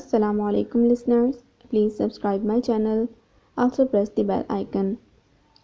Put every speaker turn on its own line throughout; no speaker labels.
Assalamu alaikum listeners. Please subscribe my channel. Also press the bell icon.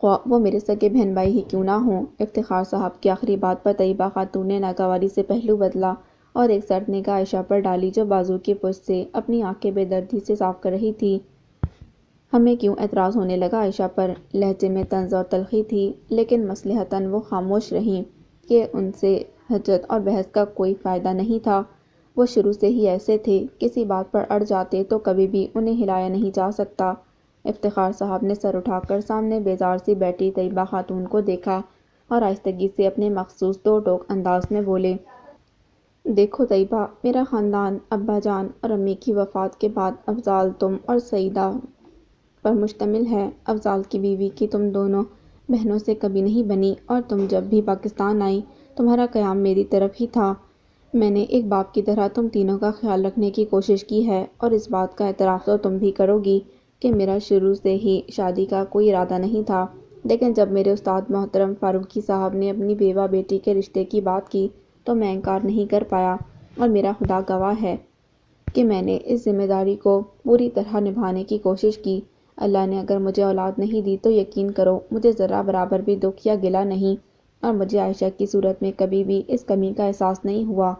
خواہ وہ میرے سگے بہن بھائی ہی کیوں نہ ہوں۔ افتخار صاحب کی آخری بات پر طیبہ خاتون نے ناگواری سے پہلو بدلا اور ایک سرد نگاہ عائشہ پر ڈالی جو بازو کی پشت سے اپنی آنکھیں بے دردی سے صاف کر رہی تھی۔ ہمیں کیوں اعتراض ہونے لگا عائشہ پر؟ لہجے میں طنز اور تلخی تھی، لیکن مصلحتاً وہ خاموش رہیں کہ ان سے حجت اور بحث کا کوئی فائدہ نہیں تھا۔ وہ شروع سے ہی ایسے تھے، کسی بات پر اڑ جاتے تو کبھی بھی انہیں ہلایا نہیں جا سکتا۔ افتخار صاحب نے سر اٹھا کر سامنے بیزار سی بیٹھی طیبہ خاتون کو دیکھا اور آہستگی سے اپنے مخصوص دو ٹوک انداز میں بولے، دیکھو طیبہ، میرا خاندان ابا جان اور امی کی وفات کے بعد افضال، تم اور سعیدہ پر مشتمل ہے۔ افضال کی بیوی کی تم دونوں بہنوں سے کبھی نہیں بنی اور تم جب بھی پاکستان آئیں تمہارا قیام میری طرف ہی تھا۔ میں نے ایک باپ کی طرح تم تینوں کا خیال رکھنے کی کوشش کی ہے اور اس بات کا اعتراف تو تم بھی کرو گی کہ میرا شروع سے ہی شادی کا کوئی ارادہ نہیں تھا، لیکن جب میرے استاد محترم فاروقی صاحب نے اپنی بیوہ بیٹی کے رشتے کی بات کی تو میں انکار نہیں کر پایا، اور میرا خدا گواہ ہے کہ میں نے اس ذمہ داری کو پوری طرح نبھانے کی کوشش کی۔ اللہ نے اگر مجھے اولاد نہیں دی تو یقین کرو مجھے ذرا برابر بھی دکھ یا گلہ نہیں، اور مجھے عائشہ کی صورت میں کبھی بھی اس کمی کا احساس نہیں ہوا۔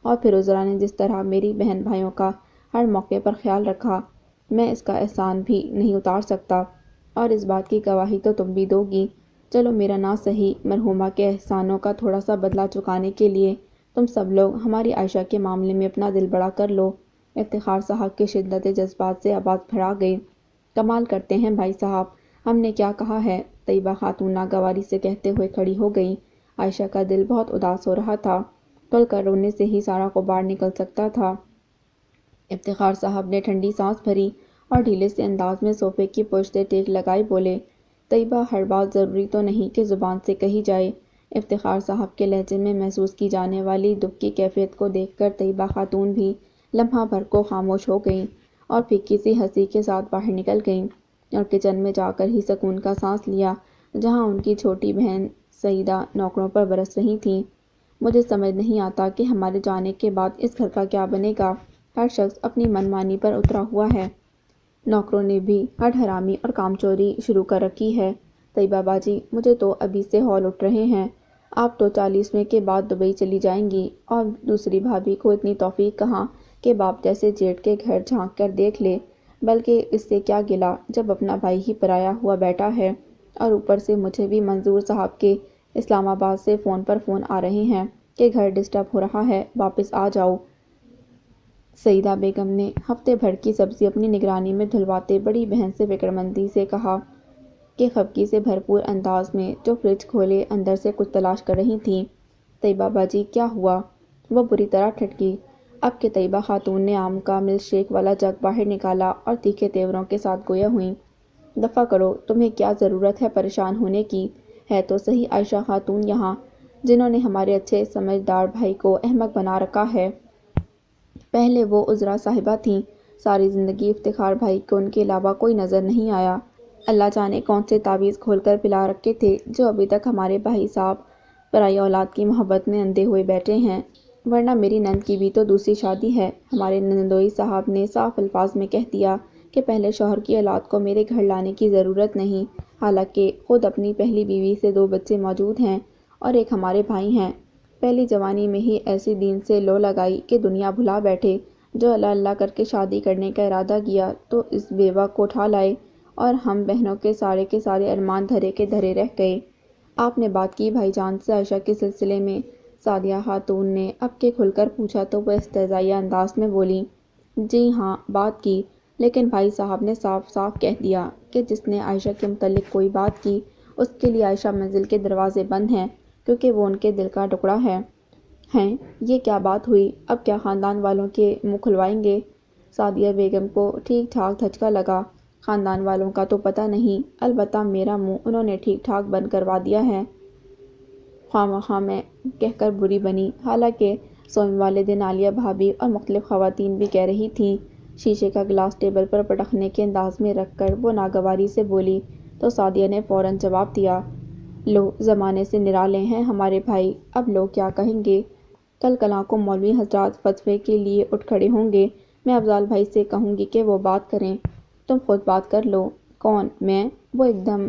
اور پھر عذرا نے جس طرح میری بہن بھائیوں کا ہر موقع پر خیال رکھا، میں اس کا احسان بھی نہیں اتار سکتا، اور اس بات کی گواہی تو تم بھی دو گی۔ چلو میرا نہ سہی مرحومہ کے احسانوں کا تھوڑا سا بدلہ چکانے کے لیے تم سب لوگ ہماری عائشہ کے معاملے میں اپنا دل بڑا کر لو۔ افتخار صاحب کی شدت جذبات سے آواز پھڑا گئی، کمال کرتے ہیں بھائی صاحب، ہم نے کیا کہا ہے؟ طیبہ خاتون ناگواری سے کہتے ہوئے کھڑی ہو گئیں۔ عائشہ کا دل بہت اداس ہو رہا تھا، کھل کر رونے سے ہی سارا غبار نکل سکتا تھا۔ افتخار صاحب نے ٹھنڈی سانس بھری اور ڈھیلے سے انداز میں صوفے کی پشت سے ٹیک لگائی بولے، طیبہ ہر بات ضروری تو نہیں کہ زبان سے کہی جائے۔ افتخار صاحب کے لہجے میں محسوس کی جانے والی دکھ کی کیفیت کو دیکھ کر طیبہ خاتون بھی لمحہ بھر کو خاموش ہو گئیں اور پھیکی سی ہنسی کے ساتھ باہر نکل گئیں اور کچن میں جا کر ہی سکون کا سانس لیا جہاں ان کی چھوٹی بہن سعیدہ نوکروں پر برس رہی تھیں۔ مجھے سمجھ نہیں آتا کہ ہمارے جانے کے بعد اس گھر کا کیا بنے گا۔ ہر شخص اپنی من مانی پر اترا ہوا ہے۔ نوکروں نے بھی ہٹ حرامی اور کام چوری شروع کر رکھی ہے۔ طیبہ باجی، مجھے تو ابھی سے ہول اٹھ رہے ہیں۔ آپ تو 40ویں کے بعد دبئی چلی جائیں گی، اور دوسری بھابھی کو اتنی توفیق کہاں کہ باپ جیسے جیٹھ کے گھر جھانک کر دیکھ لے۔ بلکہ اس سے کیا گلہ جب اپنا بھائی ہی پرایا ہوا بیٹا ہے، اور اوپر سے مجھے بھی منظور صاحب کے اسلام آباد سے فون پر فون آ رہے ہیں کہ گھر ڈسٹرب ہو رہا ہے، واپس آ جاؤ۔ سعیدہ بیگم نے ہفتے بھر کی سبزی اپنی نگرانی میں دھلواتے بڑی بہن سے فکرمندی سے کہا کہ خفگی سے بھرپور انداز میں جو فریج کھولے اندر سے کچھ تلاش کر رہی تھیں۔ طیبہ باجی کیا ہوا؟ وہ بری طرح ٹھٹکی۔ اب کہ طیبہ خاتون نے آم کا ملک شیک والا جگ باہر نکالا اور تیکھے تیوروں کے ساتھ گویا ہوئیں، دفع کرو، تمہیں کیا ضرورت ہے پریشان ہونے کی؟ ہے تو صحیح عائشہ خاتون یہاں، جنہوں نے ہمارے اچھے سمجھدار بھائی کو احمق بنا رکھا ہے۔ پہلے وہ عذرا صاحبہ تھیں، ساری زندگی افتخار بھائی کو ان کے علاوہ کوئی نظر نہیں آیا۔ اللہ جانے کون سے تعویذ کھول کر پلا رکھے تھے جو ابھی تک ہمارے بھائی صاحب پرائی اولاد کی محبت میں اندھے ہوئے بیٹھے ہیں۔ ورنہ میری نند کی بھی تو دوسری شادی ہے۔ ہمارے نندوئی صاحب نے صاف الفاظ میں کہہ دیا کہ پہلے شوہر کی اولاد کو میرے گھر لانے کی ضرورت نہیں، حالانکہ خود اپنی پہلی بیوی سے 2 بچے موجود ہیں اور ایک ہمارے بھائی ہیں۔ پہلی جوانی میں ہی ایسی دین سے لو لگائی کہ دنیا بھلا بیٹھے، جو اللہ اللہ کر کے شادی کرنے کا ارادہ کیا تو اس بیوہ کو اٹھا لائے، اور ہم بہنوں کے سارے ارمان دھرے کے دھرے رہ گئے۔ آپ نے بات کی بھائی جان سے عائشہ کے سلسلے میں؟ سعدیہ خاتون نے اب کہ کھل کر پوچھا تو وہ استہزائیہ انداز میں بولی، جی ہاں بات کی، لیکن بھائی صاحب نے صاف صاف کہہ دیا کہ جس نے عائشہ کے متعلق کوئی بات کی اس کے لیے عائشہ منزل کے دروازے بند ہیں، کیونکہ وہ ان کے دل کا ٹکڑا ہے۔ ہیں، یہ کیا بات ہوئی؟ اب کیا خاندان والوں کے منہ کھلوائیں گے؟ سعدیہ بیگم کو ٹھیک ٹھاک دھچکا لگا۔ خاندان والوں کا تو پتہ نہیں، البتہ میرا منہ انہوں نے ٹھیک ٹھاک بند کروا دیا ہے۔ خواہ مخواہ میں کہہ کر بری بنی، حالانکہ سوئم والے دن عالیہ بھابھی اور مختلف خواتین بھی کہہ رہی تھیں۔ شیشے کا گلاس ٹیبل پر پٹخنے کے انداز میں رکھ کر وہ ناگواری سے بولی تو سعدیہ نے فوراً جواب دیا، لو زمانے سے نرالے ہیں ہمارے بھائی، اب لوگ کیا کہیں گے؟ کل کلاں کو مولوی حضرات فتوے کے لیے اٹھ کھڑے ہوں گے، میں افضال بھائی سے کہوں گی کہ وہ بات کریں، تم خود بات کر لو۔ کون؟ میں؟ وہ ایک دم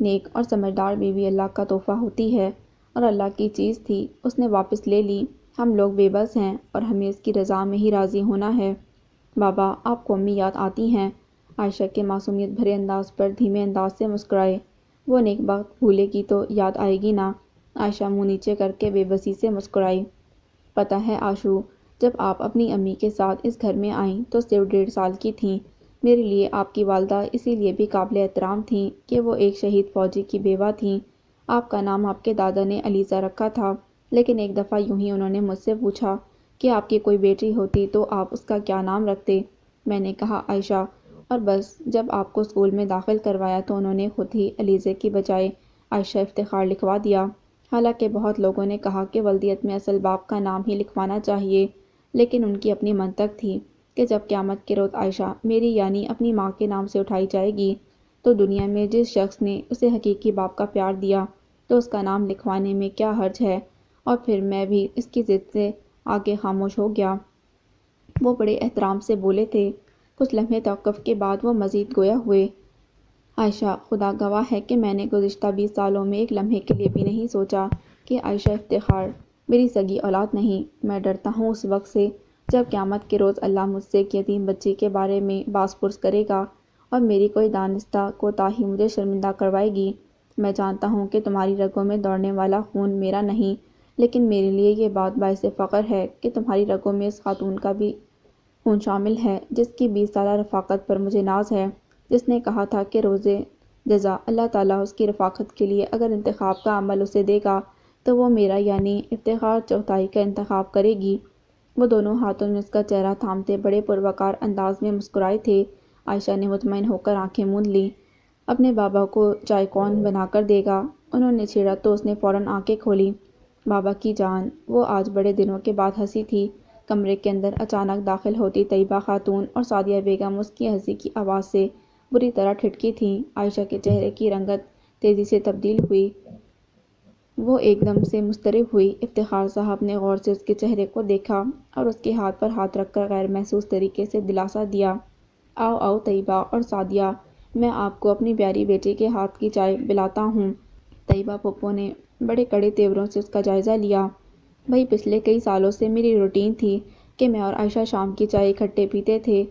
نیک اور سمجھدار بیوی اللہ کا تحفہ ہوتی ہے اور اللہ کی چیز تھی، اس نے واپس لے لی۔ ہم لوگ بے بس ہیں اور ہمیں اس کی رضا میں ہی راضی ہونا ہے۔ بابا، آپ کو امی یاد آتی ہیں؟ عائشہ کے معصومیت بھرے انداز پر دھیمے انداز سے مسکرائے۔ وہ نیک وقت بھولے گی تو یاد آئے گی نا؟ عائشہ منہ نیچے کر کے بے بسی سے مسکرائی۔ پتہ ہے آشو، جب آپ اپنی امی کے ساتھ اس گھر میں آئیں تو صرف 1.5 سال کی تھیں۔ میرے لیے آپ کی والدہ اسی لیے بھی قابل احترام تھیں کہ وہ ایک شہید فوجی کی بیوہ تھیں۔ آپ کا نام آپ کے دادا نے علیزہ رکھا تھا، لیکن ایک دفعہ یوں ہی انہوں نے مجھ سے پوچھا کہ آپ کی کوئی بیٹی ہوتی تو آپ اس کا کیا نام رکھتے؟ میں نے کہا عائشہ، اور بس جب آپ کو اسکول میں داخل کروایا تو انہوں نے خود ہی علیزہ کی بجائے عائشہ افتخار لکھوا دیا۔ حالانکہ بہت لوگوں نے کہا کہ ولدیت میں اصل باپ کا نام ہی لکھوانا چاہیے، لیکن ان کی اپنی منطق تھی کہ جب قیامت کے روز عائشہ میری یعنی اپنی ماں کے نام سے اٹھائی جائے گی تو دنیا میں جس شخص نے اسے حقیقی باپ کا پیار دیا تو اس کا نام لکھوانے میں کیا حرج ہے؟ اور پھر میں بھی اس کی ضد سے آگے خاموش ہو گیا۔ وہ بڑے احترام سے بولے تھے۔ کچھ لمحے توقف کے بعد وہ مزید گویا ہوئے۔ عائشہ، خدا گواہ ہے کہ میں نے گزشتہ 20 سالوں میں ایک لمحے کے لیے بھی نہیں سوچا کہ عائشہ افتخار میری سگی اولاد نہیں۔ میں ڈرتا ہوں اس وقت سے جب قیامت کے روز اللہ مجھ سے ایک یتیم بچی کے بارے میں باز پرس کرے گا اور میری کوئی دانستہ کوتاہی مجھے شرمندہ کروائے گی۔ میں جانتا ہوں کہ تمہاری رگوں میں دوڑنے والا خون میرا نہیں، لیکن میرے لیے یہ بات باعث فخر ہے کہ تمہاری رگوں میں اس خاتون کا بھی خون شامل ہے جس کی 20 سالہ رفاقت پر مجھے ناز ہے، جس نے کہا تھا کہ روزے جزا اللہ تعالیٰ اس کی رفاقت کے لیے اگر انتخاب کا عمل اسے دے گا تو وہ میرا یعنی افتخار چوتھائی کا انتخاب کرے گی۔ وہ دونوں ہاتھوں میں اس کا چہرہ تھامتے بڑے پروقار انداز میں مسکرائے تھے۔ عائشہ نے مطمئن ہو کر آنکھیں موند لیں۔ اپنے بابا کو چائے کون بنا کر دے گا؟ انہوں نے چھیڑا تو اس نے فوراً آنکھیں کھولیں۔ بابا کی جان، وہ آج بڑے دنوں کے بعد ہنسی تھی۔ کمرے کے اندر اچانک داخل ہوتی طیبہ خاتون اور سعدیہ بیگم اس کی ہنسی کی آواز سے بری طرح ٹھٹکی تھیں۔ عائشہ کے چہرے کی رنگت تیزی سے تبدیل ہوئی۔ وہ ایک دم سے مضطرب ہوئی۔ افتخار صاحب نے غور سے اس کے چہرے کو دیکھا اور اس کے ہاتھ پر ہاتھ رکھ کر غیر محسوس طریقے سے دلاسا دیا۔ آؤ آؤ طیبہ اور سعدیہ، میں آپ کو اپنی پیاری بیٹی کے ہاتھ کی چائے پلاتا ہوں۔ طیبہ پھپھو نے بڑے کڑے تیوروں سے اس کا جائزہ لیا۔ بھئی پچھلے کئی سالوں سے میری روٹین تھی کہ میں اور عائشہ شام کی چائے اکٹھے پیتے تھے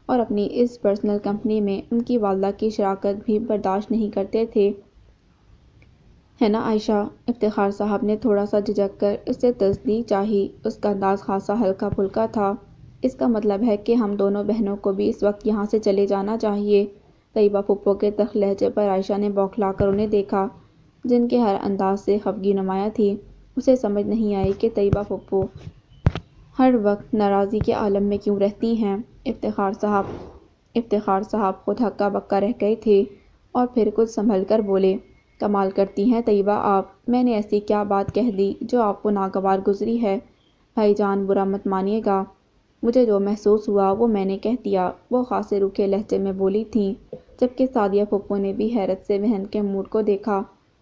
اور اپنی اس پرسنل کمپنی میں ان کی والدہ کی شراکت بھی برداشت نہیں کرتے تھے، ہے نا عائشہ؟ افتخار صاحب نے تھوڑا سا جھجک کر اس سے تصدیق چاہی۔ اس کا انداز خاصا ہلکا پھلکا تھا۔ اس کا مطلب ہے کہ ہم دونوں بہنوں کو بھی اس وقت یہاں سے چلے جانا چاہیے؟ طیبہ پھپھو کے تلخ لہجے پر عائشہ نے بوکھلا کر انہیں دیکھا، جن کے ہر انداز سے خفگی نمایاں تھی۔ اسے سمجھ نہیں آئی کہ طیبہ پھپھو ہر وقت ناراضی کے عالم میں کیوں رہتی ہیں۔ افتخار صاحب خود ہکا بکا رہ گئے تھے اور پھر کچھ سنبھل کر بولے، کمال کرتی ہیں طیبہ آپ، میں نے ایسی کیا بات کہہ دی جو آپ کو ناگوار گزری ہے؟ بھائی جان برا مت مانیے گا، مجھے جو محسوس ہوا وہ میں نے کہہ دیا، وہ خاصے روکھے لہجے میں بولی تھیں، جبکہ سعدیہ پھپھو نے بھی حیرت سے بہن کے موڈ کو دیکھا۔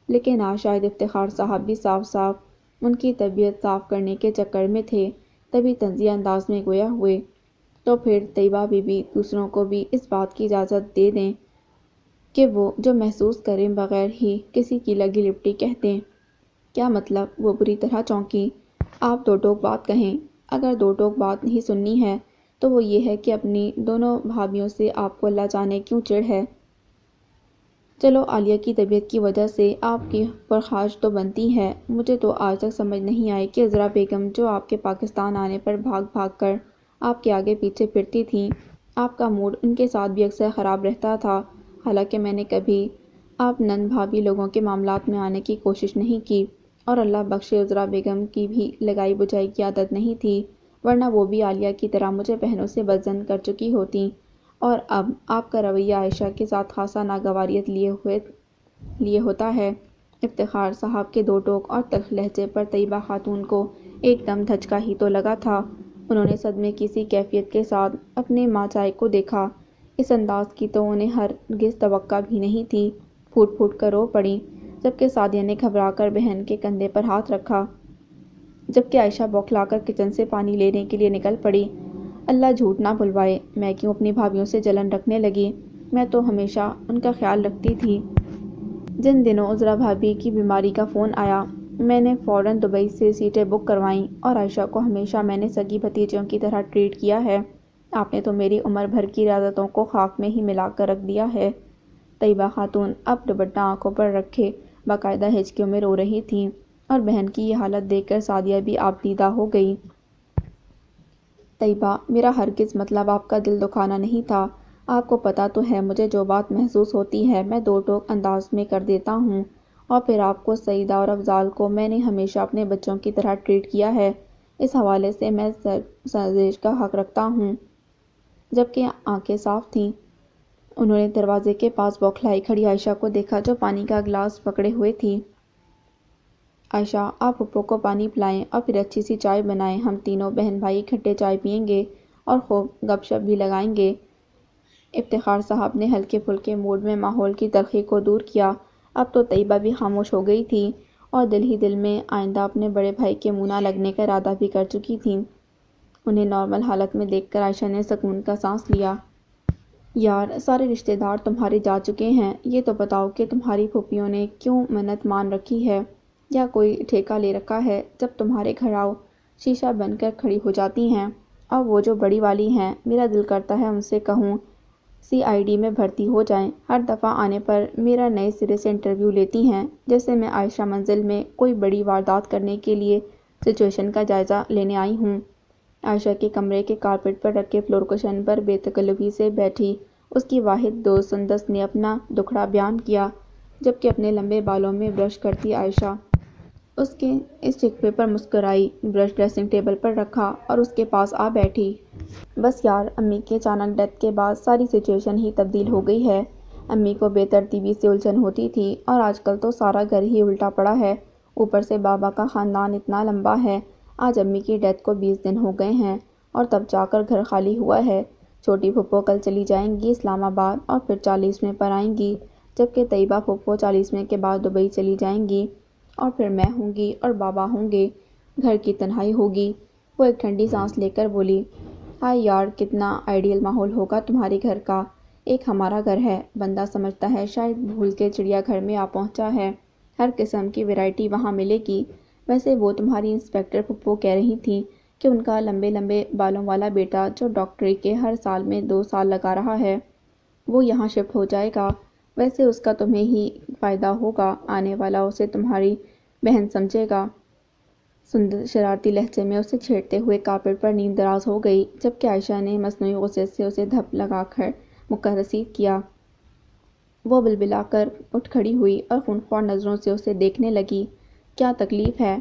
لیکن آج شاید افتخار صاحب بھی صاف صاف ان کی طبیعت صاف کرنے کے چکر میں تھے، تبھی طنزیہ انداز میں گویا ہوئے، تو پھر طیبہ بیوی دوسروں کو بھی اس بات کی اجازت دے دیں کہ وہ جو محسوس کریں بغیر ہی کسی کی لگی لپٹی کہہ دیں۔ کیا مطلب؟ وہ بری طرح چونکی۔ آپ دو ٹوک بات کہیں۔ اگر دو ٹوک بات نہیں سننی ہے تو وہ یہ ہے کہ اپنی دونوں بھابھیوں سے آپ کو اللہ جانے کیوں چڑ ہے۔ چلو عالیہ کی طبیعت کی وجہ سے آپ کی پرخاش تو بنتی ہے، مجھے تو آج تک سمجھ نہیں آئی کہ عذرا بیگم جو آپ کے پاکستان آنے پر بھاگ بھاگ کر آپ کے آگے پیچھے پھرتی تھیں، آپ کا موڈ ان کے ساتھ بھی اکثر خراب رہتا تھا۔ حالانکہ میں نے کبھی آپ نند بھابھی لوگوں کے معاملات میں آنے کی کوشش نہیں کی، اور اللہ بخشے عذرا بیگم کی بھی لگائی بجھائی کی عادت نہیں تھی، ورنہ وہ بھی عالیہ کی طرح مجھے بہنوں سے بدظن کر چکی ہوتیں۔ اور اب آپ کا رویہ عائشہ کے ساتھ خاصا ناگواریت لیے ہوتا ہے۔ افتخار صاحب کے دو ٹوک اور تلخ لہجے پر طیبہ خاتون کو ایک دم دھچکا ہی تو لگا تھا۔ انہوں نے صدمے کی سی کیفیت کے ساتھ اپنے ماں چائے کو دیکھا۔ اس انداز کی تو انہیں ہرگز توقع بھی نہیں تھی۔ پھوٹ پھوٹ کر رو پڑیں، جبکہ سعدیہ نے گھبرا کر بہن کے کندھے پر ہاتھ رکھا، جبکہ عائشہ بوکھلا کر کچن سے پانی لینے کے لیے نکل پڑی۔ اللہ جھوٹ نہ بلوائے، میں کیوں اپنی بھابھیوں سے جلن رکھنے لگی؟ میں تو ہمیشہ ان کا خیال رکھتی تھی۔ جن دنوں عذرا بھابھی کی بیماری کا فون آیا میں نے فوراً دبئی سے سیٹیں بک کروائیں اور عائشہ کو ہمیشہ میں نے سگی بھتیجیوں کی طرح ٹریٹ کیا ہے۔ آپ نے تو میری عمر بھر کی ریاضتوں کو خاک میں ہی ملا کر رکھ دیا ہے۔ طیبہ خاتون اب دوپٹہ آنکھوں پر رکھے باقاعدہ ہچکیوں میں رو رہی تھیں اور بہن کی یہ حالت دیکھ کر سعدیہ بھی آپ دیدہ ہو گئی۔ طیبہ، میرا ہرگز مطلب آپ کا دل دکھانا نہیں تھا۔ آپ کو پتہ تو ہے مجھے جو بات محسوس ہوتی ہے میں دو ٹوک انداز میں کر دیتا ہوں، اور پھر آپ کو سعیدہ اور افضال کو میں نے ہمیشہ اپنے بچوں کی طرح ٹریٹ کیا ہے۔ اس حوالے سے میں سرزنش کا حق رکھتا ہوں۔ جبکہ آنکھیں صاف تھیں، انہوں نے دروازے کے پاس بوکھلائی کھڑی عائشہ کو دیکھا جو پانی کا گلاس پکڑے ہوئے تھی۔ عائشہ، آپ پھپھو کو پانی پلائیں اور پھر اچھی سی چائے بنائیں، ہم تینوں بہن بھائی اکٹھے چائے پئیں گے اور خوب گپ شپ بھی لگائیں گے۔ افتخار صاحب نے ہلکے پھلکے موڈ میں ماحول کی تلخی کو دور کیا۔ اب تو طیبہ بھی خاموش ہو گئی تھی اور دل ہی دل میں آئندہ اپنے بڑے بھائی کے منہ نہ لگنے کا ارادہ بھی کر چکی تھیں۔ انہیں نارمل حالت میں دیکھ کر عائشہ نے سکون کا سانس لیا۔ یار، سارے رشتے دار تمہارے جا چکے ہیں، یہ تو بتاؤ کہ تمہاری پھوپھیوں نے کیوں منت مان رکھی ہے، یا کوئی ٹھیکہ لے رکھا ہے؟ جب تمہارے گھر آؤ شیشہ بن کر کھڑی ہو جاتی ہیں، اور وہ جو بڑی والی ہیں میرا دل کرتا ہے ان سے کہوں CID میں بھرتی ہو جائیں۔ ہر دفعہ آنے پر میرا نئے سرے سے انٹرویو لیتی ہیں، جیسے میں عائشہ منزل میں کوئی بڑی واردات کرنے کے لیے سچویشن کا جائزہ لینے آئی ہوں۔ عائشہ کے کمرے کے کارپٹ پر رکھے فلور کشن پر بے تکلفی سے بیٹھی اس کی واحد دوست سندس نے اپنا دکھڑا بیان کیا، جبکہ اپنے لمبے بالوں میں برش کرتی عائشہ اس کے اس شکوے پر مسکرائی، برش ڈریسنگ ٹیبل پر رکھا اور اس کے پاس آ بیٹھی۔ بس یار، امی کی اچانک ڈیتھ کے بعد ساری سچویشن ہی تبدیل ہو گئی ہے۔ امی کو بے ترتیبی سے الجھن ہوتی تھی اور آج کل تو سارا گھر ہی الٹا پڑا ہے، اوپر سے بابا کا خاندان اتنا لمبا ہے۔ آج امی کی ڈیتھ کو 20 دن ہو گئے ہیں اور تب جا کر گھر خالی ہوا ہے۔ چھوٹی پھپھو کل چلی جائیں گی اسلام آباد اور پھر 40ویں پر آئیں گی، جبکہ طیبہ پھپھو 40ویں کے بعد دبئی چلی جائیں گی، اور پھر میں ہوں گی اور بابا ہوں گے۔ گھر کی تنہائی ہوگی۔ وہ ایک ٹھنڈی سانس لے کر بولی، ہائے یار، کتنا آئیڈیل ماحول ہوگا تمہارے گھر کا۔ ایک ہمارا گھر ہے، بندہ سمجھتا ہے شاید بھول کے چڑیا گھر میں آ پہنچا ہے، ہر قسم کی ویرائٹی وہاں ملے گی۔ ویسے وہ تمہاری انسپکٹر پھپھو کہہ رہی تھیں کہ ان کا لمبے لمبے بالوں والا بیٹا جو ڈاکٹری کے ہر سال میں 2 سال لگا رہا ہے، وہ یہاں شفٹ ہو جائے گا۔ ویسے اس کا تمہیں ہی فائدہ ہوگا، آنے والا اسے تمہاری بہن سمجھے گا۔ سندس شرارتی لہجے میں اسے چھیڑتے ہوئے کارپٹ پر نیم دراز ہو گئی، جبکہ عائشہ نے مصنوعی غصے سے اسے دھپ لگا کر مکہ رسید کیا۔ وہ بلبلا کر اٹھ کھڑی ہوئی اور خونخوار نظروں سے اسے دیکھنے لگی۔ کیا تکلیف ہے؟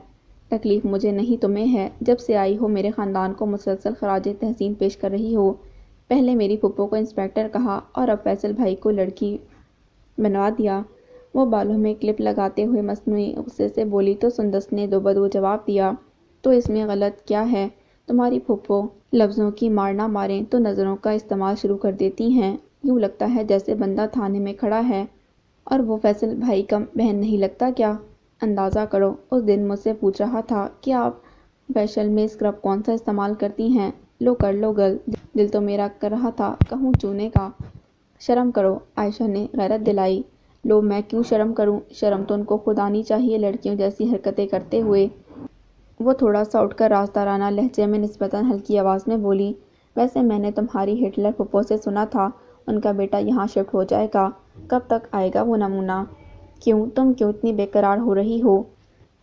تکلیف مجھے نہیں تمہیں ہے، جب سے آئی ہو میرے خاندان کو مسلسل خراج تحسین پیش کر رہی ہو۔ پہلے میری پھپھو کو انسپکٹر کہا اور اب فیصل بھائی کو لڑکی بنوا دیا۔ وہ بالوں میں کلپ لگاتے ہوئے مصنوعی غصے سے بولی تو سندس نے دو بدو جواب دیا، تو اس میں غلط کیا ہے؟ تمہاری پھپھو لفظوں کی مار نہ ماریں تو نظروں کا استعمال شروع کر دیتی ہیں، یوں لگتا ہے جیسے بندہ تھانے میں کھڑا ہے اور وہ فیصل بھائی کا بہن نہیں لگتا کیا؟ اندازہ کرو، اس دن مجھ سے پوچھ رہا تھا کہ آپ فیشل میں اسکرب کون سا استعمال کرتی ہیں۔ لو کر لو گل، دل تو میرا کر رہا تھا کہوں چونے کا۔ شرم کرو، عائشہ نے غیرت دلائی۔ لو، میں کیوں شرم کروں؟ شرم تو ان کو خود آنی چاہیے لڑکیوں جیسی حرکتیں کرتے ہوئے۔ وہ تھوڑا سا اٹھ کر رازدارانہ لہجے میں نسبتاً ہلکی آواز میں بولی، ویسے میں نے تمہاری ہٹلر پھپھو سے سنا تھا ان کا بیٹا یہاں شفٹ ہو جائے گا، کب تک آئے گا وہ نمونہ؟ کیوں، تم کیوں اتنی بے قرار ہو رہی ہو؟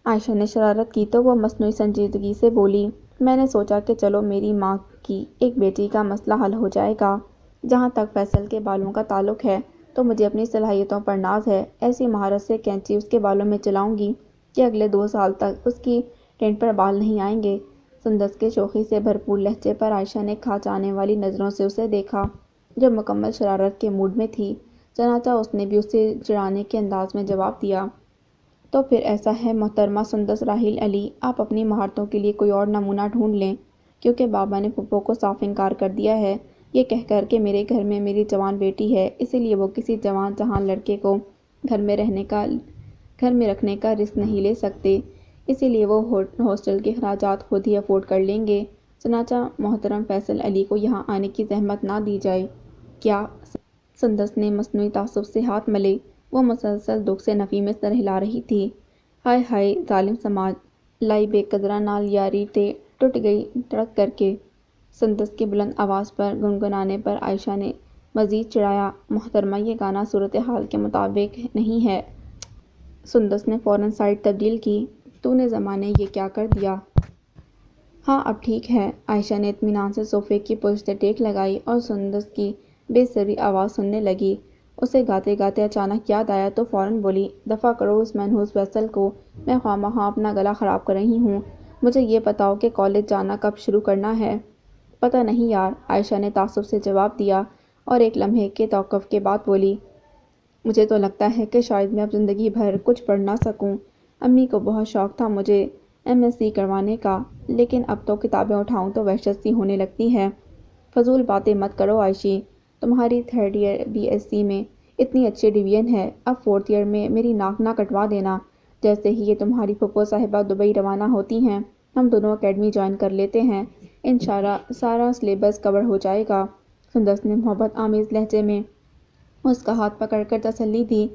عائشہ نے شرارت کی تو وہ مصنوعی سنجیدگی سے بولی، میں نے سوچا کہ چلو میری ماں کی ایک بیٹی کا مسئلہ حل ہو جائے گا۔ جہاں تک فیصل کے بالوں کا تعلق ہے تو مجھے اپنی صلاحیتوں پر ناز ہے، ایسی مہارت سے کینچی اس کے بالوں میں چلاؤں گی کہ اگلے 2 سال تک اس کی ٹینٹ پر بال نہیں آئیں گے۔ سندس کے شوخی سے بھرپور لہجے پر عائشہ نے کھانچ آنے والی نظروں سے اسے دیکھا، جو مکمل شرارت کے موڈ میں تھی، چنانچہ اس نے بھی اسے چڑھانے کے انداز میں جواب دیا، تو پھر ایسا ہے محترمہ سندس راحیل علی، آپ اپنی مہارتوں کے لیے کوئی اور نمونہ ڈھونڈ لیں، کیونکہ بابا نے پھپھو کو صاف انکار کر دیا ہے، یہ کہہ کر کہ میرے گھر میں میری جوان بیٹی ہے، اسی لیے وہ کسی جوان جہان لڑکے کو گھر میں رکھنے کا رسک نہیں لے سکتے، اسی لیے وہ ہاسٹل کے اخراجات خود ہی افورڈ کر لیں گے، چنانچہ محترم فیصل علی کو یہاں آنے کی زحمت نہ دی جائے۔ کیا؟ سندس نے مصنوعی تعصب سے ہاتھ ملے۔ وہ مسلسل دکھ سے نفی میں سر ہلا رہی تھی۔ ہائے ہائے ظالم سماج، لائی بے قدرہ نال یاری تے ٹوٹ گئی ٹڑک کر کے۔ سندس کی بلند آواز پر گنگنانے پر عائشہ نے مزید چڑھایا، محترمہ یہ گانا صورتحال کے مطابق نہیں ہے۔ سندس نے فوراً سائیڈ تبدیل کی۔ تو نے زمانے یہ کیا کر دیا؟ ہاں اب ٹھیک ہے۔ عائشہ نے اطمینان سے صوفے کی پشت ٹیک لگائی اور سندس کی بے سری آواز سننے لگی۔ اسے گاتے گاتے اچانک یاد آیا تو فوراً بولی، دفع کرو اس منحوس ویسل کو، میں خواہ مخواہ اپنا گلا خراب کر رہی ہوں۔ مجھے یہ بتاؤ کہ کالج جانا کب شروع کرنا ہے؟ پتہ نہیں یار، عائشہ نے تعصب سے جواب دیا اور ایک لمحے کے توقف کے بعد بولی، مجھے تو لگتا ہے کہ شاید میں اب زندگی بھر کچھ پڑھ نہ سکوں۔ امی کو بہت شوق تھا مجھے MSc کروانے کا، لیکن اب تو کتابیں اٹھاؤں تو وحشت سی ہونے لگتی ہے۔ فضول باتیں مت کرو عائشی، تمہاری 3rd ایئر BSc میں اتنی اچھی ڈویژن ہے، اب 4th ایئر میں میری ناک نہ کٹوا دینا۔ جیسے ہی یہ تمہاری پھپھو صاحبہ دبئی روانہ ہوتی ہیں، ہم دونوں اکیڈمی جوائن کر لیتے ہیں، انشاءاللہ سارا سلیبس کور ہو جائے گا۔ سندس نے محبت آمیز لہجے میں اس کا ہاتھ پکڑ کر تسلی دی،